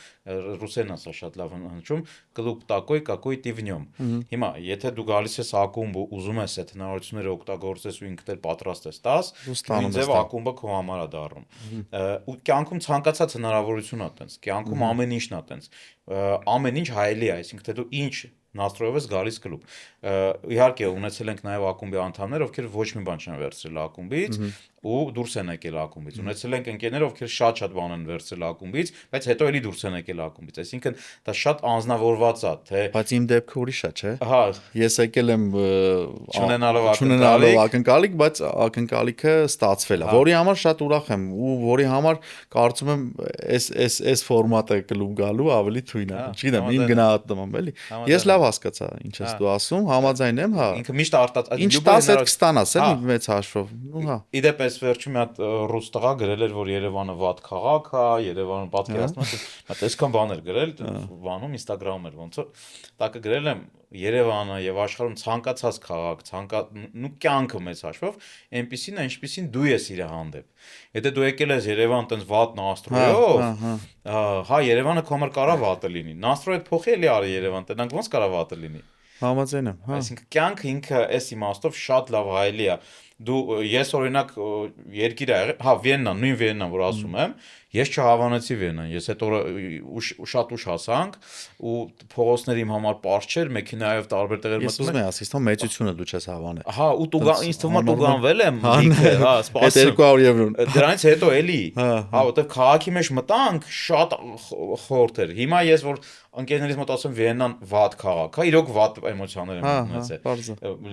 Ռուսերեն ասա շատ լավ հնչում, կլուբ такой, какой ты в нем։ Հիմա, եթե դու գալիս ես ակումբ ու ուզում ես այդ հնարավորությունները օգտագործես ու ինքդ էլ պատրաստ ես տաս, նույն ձև ակումբը քո համար է դառնում։ Ու կյանքում ցանկացած հնարավորություն է տենց, կյանքում ամեն ինչն է տենց։ Ամեն ինչ հայելի է, այսինքն թե դու ինչ նաստրոյով ես գալիս կլուբ։ Իհարկե ունեցել ենք նաև ակումբի անդամներ, ովքեր ոչ մի բան չեն վերցրել ակումբից ու դուրս են եկել ակումբից։ Ունեցել ենք ընկերներ, ովքեր շատ բան են վերցրել ակումբից, բայց հետո էլի դուրս են եկել ակումբից։ Այսինքն դա շատ անձնավորված է, թե բայց իմ դեպքը ուրիշ է, չէ։ Հա, ես եկել եմ չունենալով ակնկալիք, բայց ակնկալիքը ստացվել է, որի համար շատ ուրախ եմ ու որի համար կարծում եմ այս ֆորմատը կլուբ գալու ավելի թույն է։ Չգիտեմ, իմ գնահատմամբ էլի։ Ես լավ հասկացա ինչ ես դու ասում, համաձայն եմ, հա։ Ինքը միշտ արտած ինչ տաս այդ կստանաս, էլի մեծ հաշվով։ Ու հա։ Իդեպ այս վերջում մի հատ ռուս տղա գրել էր, որ Երևանը վատ քաղաք է, Երևանը պատկերացնում ես, մատ այսքան բաներ գրել, բանում Instagram-ում էր ոնց որ տակը գրել եմ Երևանը եւ աշխարհում ցանկացած քաղաք, նու կյանքը մեծ հաշվով, այնպեսին է, ինչպեսին դու ես իր հանդեպ։ Եթե դու եկել ես Երևան տենց վատ նաստրոյով, հա Երևանը քո համար կարա վատը լինի։ Նաստրոյը փոխի էլի արի Երևան, տենանք ոնց կարա վատը լինի։ Համաձայն եմ, հա։ Այսինքն կյանքը ինքը այս իմաստով շատ լավ հայելի է։ Ես օրինակ երկիր ա եղել, հա Վիեննա, նույն Վիեննան, որ ասում եմ, ես չհավանեցի Վիեննան, ես այդ օրը շատ ուշ հասանք ու փողոցները իմ համար պարզ չէր, մեքենայով տարբեր տեղեր մտնում։ Ես ուզում եմ ասից, թող մեծությունը դու չես հավանել։ Հա, ու ինձ թվում է տուգանվել եմ լիքը, հա, սպասում։ 200 եվրոն։ Դրանից հետո էլի, հա, որտեվ քաղաքի մեջ մտանք, շատ խորտ էր։ Հիմա ես որ ընկերներից մոտ ասում Վիեննան վատ քաղաք է, իրոք վատ էմոցիաներ եմ ունեցել։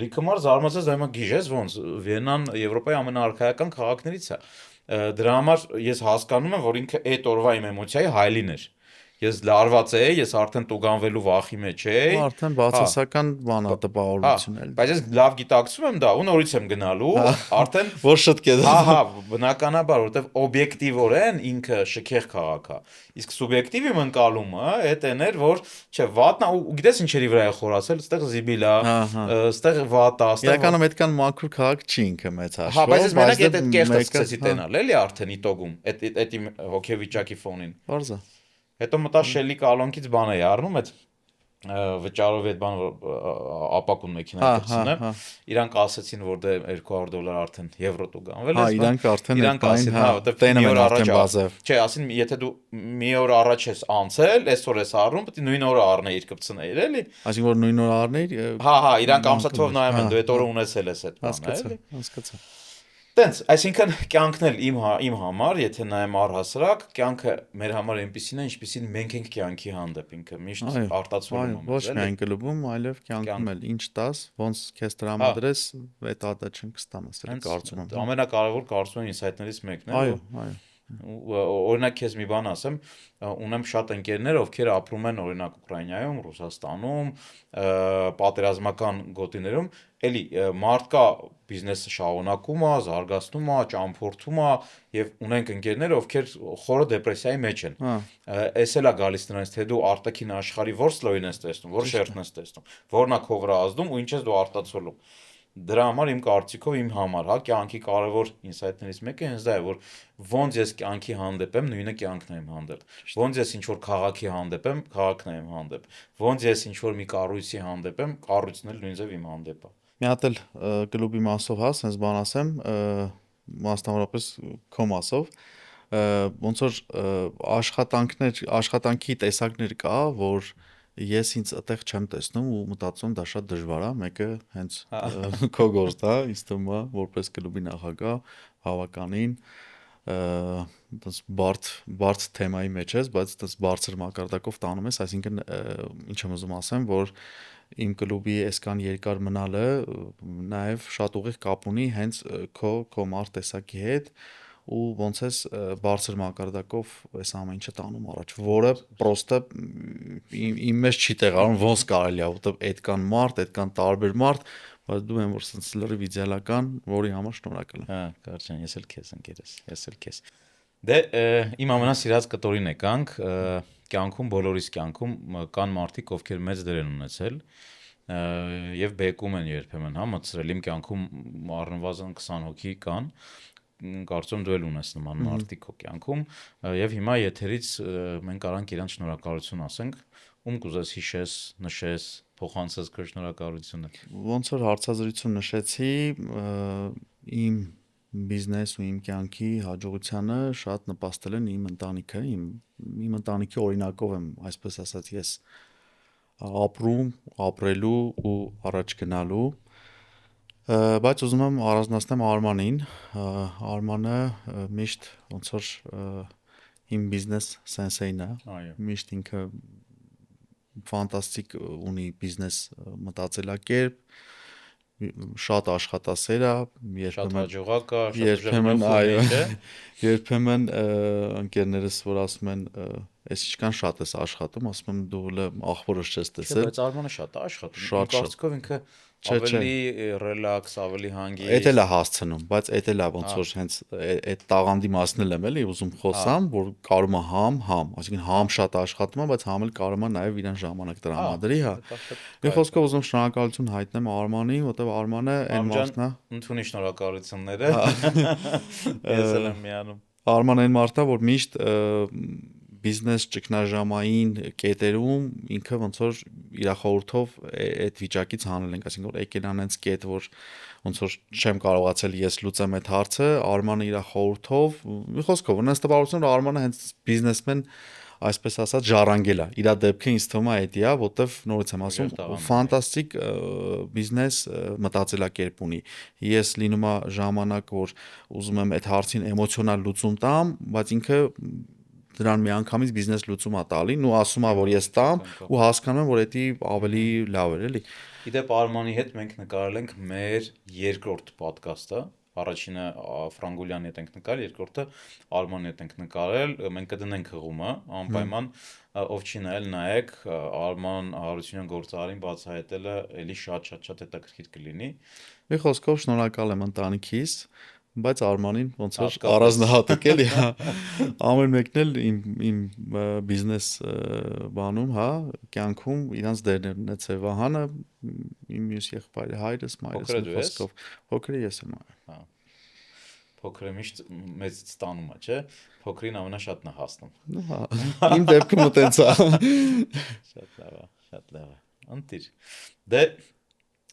Լիքը մար զարմացած դայմա գիժես ոնց Վիեննան Եվրոպայի ամենաարքայական քաղաքներից է։ Դրա համար ես հասկանում եմ, որ ինքը այդ օրվա իմ էմոցիայի հայլին էր։ Ես լարված էի, ես արդեն տուգանվելու վախի մեջ էի։ Արդեն բացասական բան է տպավորություն էլ։ Բայց ես լավ գիտակցում եմ դա, ու նորից եմ գնալու, արդեն որ շտկես։ Հա, բնականաբար, որովհետև օբյեկտիվորեն ինքը շքեղ քաղաք է։ Իսկ սուբյեկտիվ իմ ընկալումը այդ են էր, որ չէ, վատն է, ու գիտես ինչերի վրա է խորացել, այստեղ զիբիլ է, այստեղ վատ է, այստեղ իրականում այդքան մաքուր քաղաք չի ինքը մեծ հաշվով։ Հա, բայց ես մենակ այդ կեղտը սկսեցի տենալ, էլի արդեն իտոգում, այդ իմ հոգեվիճակի ֆոնին։ Բարձա։ Հետո մտա Շելի կալոնքից բան էի առնում, այդ վճարով այդ բան ապակուն մեքենա կցնեմ, իրանք ասեցին, որ դե $200 արդեն եվրո տուգանվել է։ Հա, իրանք արդեն ասին, հա, որտեվ մի օր առաջ չէ, ասին, եթե դու մի օր առաջ ես անցել, այսօր ես առնում, պետք է նույն օրը առնեիր կպցնեիր, էլի։ Այսինքն որ նույն օրը առնեիր։ Հա, իրանք ամսաթվով նայում են, դու այդ օրը ունեցել ես այդ բանը, էլի։ Հասկացա։ Տենց, այսինքն կյանքն էլ իմ համար, եթե նայեմ առհասարակ, կյանքը մեր համար այնպեսին է, ինչպեսին մենք ենք կյանքի հանդեպ ինքը միշտ արտացոլում եմ։ Ոչ միայն կլուբում, այլև կյանքում էլ ինչ տաս, ոնց քեզ տրամադրես, այդ ադա չընկստամ, ասել կարծում եմ։ Ամենակարևոր կարծում եմ ինսայթներից մեկն է։ Այո։ Օրինակ քեզ մի բան ասեմ, ունեմ շատ ընկերներ, ովքեր ապրում են օրինակ Ուկրաինայում, Ռուսաստանում, պատերազմական գոտիներում, էլի մարդկա բիզնեսը շարունակում է, զարգացնում է, ճամփորդում է եւ ունենք ընկերներ, ովքեր խորը դեպրեսիայի մեջ են։ Էս էլ է գալիս նրանց, թե դու արտաքին աշխարհի որ սլոյին ես տեսնում, որ շերտն ես տեսնում, որն է քո վրա ազդում ու ինչ ես դու արտացոլում։ Դրա համար իմ կարծիքով իմ համար, հա, կյանքի կարևոր ինսայթներից մեկը հենց դա է, որ ոնց ես կյանքի հանդեպ եմ, նույնը կյանքն է իմ հանդեպ։ Ոնց ես ինչ-որ քաղաքի հանդեպ եմ, քաղաքն է իմ հանդեպ։ Ոնց ես ինչ-որ մի կառույցի հանդեպ եմ, կառույցն էլ նույնպես իմ հանդեպ է։ Մի հատ էլ կլուբի մասով հա, sense բան ասեմ, մասնավորապես քո մասով, ոնց որ աշխատանքի տեսակներ կա, որ ես ինձ այդտեղ չեմ տեսնում ու մտածում դա շատ դժվար է, մեկը հենց քո գործն է, ինձ թվում է, որպես կլուբի նախագահ, բավականին դες բարդ թեմայի մեջ ես, բայց դες բարձր մակարդակով տանում ես, այսինքն ինչ եմ ուզում ասեմ, որ իմ կլուբի այսքան երկար մնալը նաև շատ ուղիղ կապ ունի հենց քո մարդ տեսակի հետ ու ոնց ես բարձր մակարդակով այս ամեն ինչը տանում առաջ, որը պրոստը իմ մեջ չի տեղանում, ոնց կարելի է, որտեղ այդքան մարդ, այդքան տարբեր մարդ, բայց դու եմ որ sense լրիվ իդեալական, որի համար շնորհակալ եմ։ Հա, կարճան, ես էլ քեզ ընկերս, ես էլ քեզ։ Դե իմ ամենասիրած կտորին եկանք, կյանքում բոլորիս կյանքում կան մարդիկ, ովքեր մեծ դեր են ունեցել եւ բեկում են երբեմն, հա, մտցրել իմ կյանքում առնվազն 20 հոգի կան, կարծում դու էլ ունես նման մարդիկ քո կյանքում եւ հիմա եթերից մենք կարանք իրանց շնորհակալություն ասենք, ում կուզես հիշես, նշես, փոխանցես քո շնորհակալությունը։ Ոնց որ հարցազրույցում նշեցի, իմ բիզնես ու իմ կյանքի հաջողությանը շատ նպաստել են իմ ընտանիքը, իմ ընտանիքի օրինակով եմ, այսպես ասած, ես ապրում, ապրելու ու առաջ գնալու, բայց ուզում եմ առանձնացնեմ Արմանին, Արմանը միշտ ոնց որ իմ բիզնես սենսեին է, միշտ ինքը ֆանտաստիկ ունի բիզնես մտածելակերպ, շատ աշխատասեր է, շատ հաջողակ է, երբեմն այո, երբեմն ընկերներս որ ասում են, այս ինչքան շատ ես աշխատում, ասում եմ դու աղբորս չես տեսել։ Բայց Արմանը շատ է աշխատում։ Իմ կարծիքով ինքը Ավելի ռելաքս, ավելի հանգիստ։ Էդ էլ է հասցնում, բայց էդ էլ է ոնց որ հենց այդ տաղանդի մասն էլ եմ էլի ուզում խոսամ, որ կարում է համ, այսինքն համ շատ աշխատում է, բայց համ էլ կարում է նաև իրան ժամանակ տրամադրի, հա։ Մի խոսքով ուզում շնորհակալություն հայտնեմ Արմանին, որտեղ Արմանը այն մարդն է, ընդունի շնորհակալությունները։ Ես էլ եմ միանում։ Արման այն մարդն է, որ միշտ բիզնես ճգնաժամային կետերում ինքը ոնց որ իր խորհրդով այդ վիճակից հանել ենք, այսինքն որ եկել անենց կետ, որ ոնց որ չեմ կարողացել ես լուծեմ այդ հարցը, Արմանը իր խորհրդով, մի խոսքով, ունես տպավորություն, որ Արմանը հենց բիզնեսմեն, այսպես ասած, ժառանգել է։ Իր դեպքը ինձ թվում է էդի է, որտեվ նորից եմ ասում, ֆանտաստիկ բիզնես մտածելակերպ ունի։ Ես լինում է ժամանակ, որ ուզում եմ այդ հարցին էմոցիոնալ լուծում տամ, բայց ինքը դրան միանգամից բիզնես լուծում է տալի, ու ասում է, որ ես տամ, ու հասկանում եմ, որ դա ավելի լավ էր, էլի։ Իդեպ Արմանի հետ մենք նկարել ենք մեր երկրորդ ոդկասթը, առաջինը Ֆրանգուլյանի հետ ենք նկարել, երկրորդը Արմանի հետ ենք նկարել, մենք կդնենք հղումը, անպայման ով չի նայել նայեք, Արման Հարությունյան գործարարին բացահայտելը էլի շատ հետաքրքիր կլինի։ Մի խոսքով շնորհակալ եմ ընտանիքիս, բայց Արմանին ոնց որ առանձնահատուկ էլի, հա, ամեն մեկն էլ իմ բիզնես բանում, հա, կյանքում իրանց դերն ունեցել, Վահանը, իմ մյուս եղբայրը, հայրս, մայրս, մի խոսքով, փոքրը ես եմ, հա։ Փոքրը միշտ մեծից ստանում է, չէ՞։ Փոքրին ամենաշատն է հասնում։ Հա, իմ դեպքում ու տենց է։ Շատ լավ է։ Ընտիր։ Դե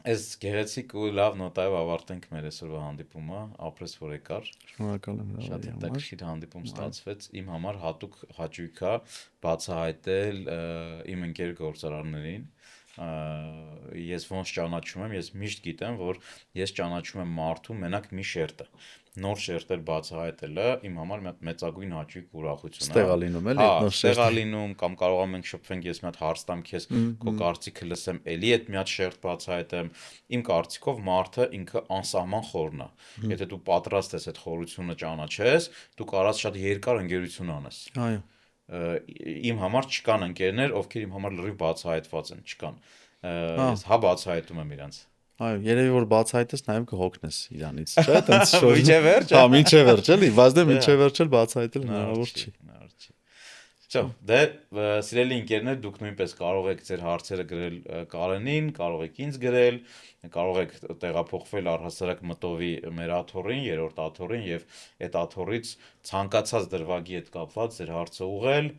այս գեղեցիկ ու լավ նոտայով ավարտենք մեր այսօրվա հանդիպումը, ապրես որ եկար։ Շնորհակալ եմ հրավերի Շատ համար։ հետաքրքիր հանդիպում ստացվեց, իմ համար հատուկ հաճույք է բացահայտել իմ ընկեր գործարարներին։ Ես ոնց ճանաչում եմ, ես միշտ գիտեմ, որ ես ճանաչում եմ մարդու մենակ մի շերտը։ Նոր շերտեր բացահայտելը իմ համար մեծագույն հաճույք ու ուրախություն է։ Ստեղ է լինում, էլի, այդ նոր շերտը։ Ստեղ է լինում, կամ կարող ենք շփվենք, ես մի հատ հարց տամ քեզ, քո կարծիքը լսեմ, էլի այդ մի հատ շերտ բացահայտեմ։ Իմ կարծիքով մարդը ինքը անսահման խորն է։ Եթե դու պատրաստ ես այդ խորությունը ճանաչես, դու կարաս շատ երկար ընկերություն անես։ Այո։ Իմ համար չկան ընկերներ, ովքեր իմ համար լրիվ բացահայտված են, չկան։ Ես հա բացահայտում եմ իրանց։ Այո, երևի որ բացահայտես նաև կհոգնես իրանից, չէ՞, տենց շոյ։ Մինչև վերջ։ Հա, մինչև վերջ էլի, բայց դե մինչև վերջ էլ բացահայտել հնարավոր չի։ Չէ, դե սիրելի ընկերներ, դուք նույնպես կարող եք ձեր հարցերը գրել Կարենին, կարող եք ինձ գրել, կարող եք տեղափոխվել առհասարակ մտովի մեր աթոռին, երրորդ աթոռին եւ այդ աթոռից ցանկացած դրվագի հետ կապված ձեր հարցը ուղղել։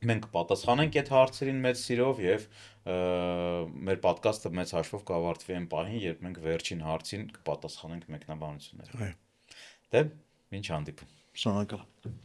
Մենք կպատասխանենք այդ հարցերին մեծ սիրով եւ մեր ոդկասթը մեծ հաշվով կավարտվի այն պահին, երբ մենք վերջին հարցին կպատասխանենք մեկնաբանությունները։ Այո։ Դե, ինչ հանդիպում։ Շնորհակալ։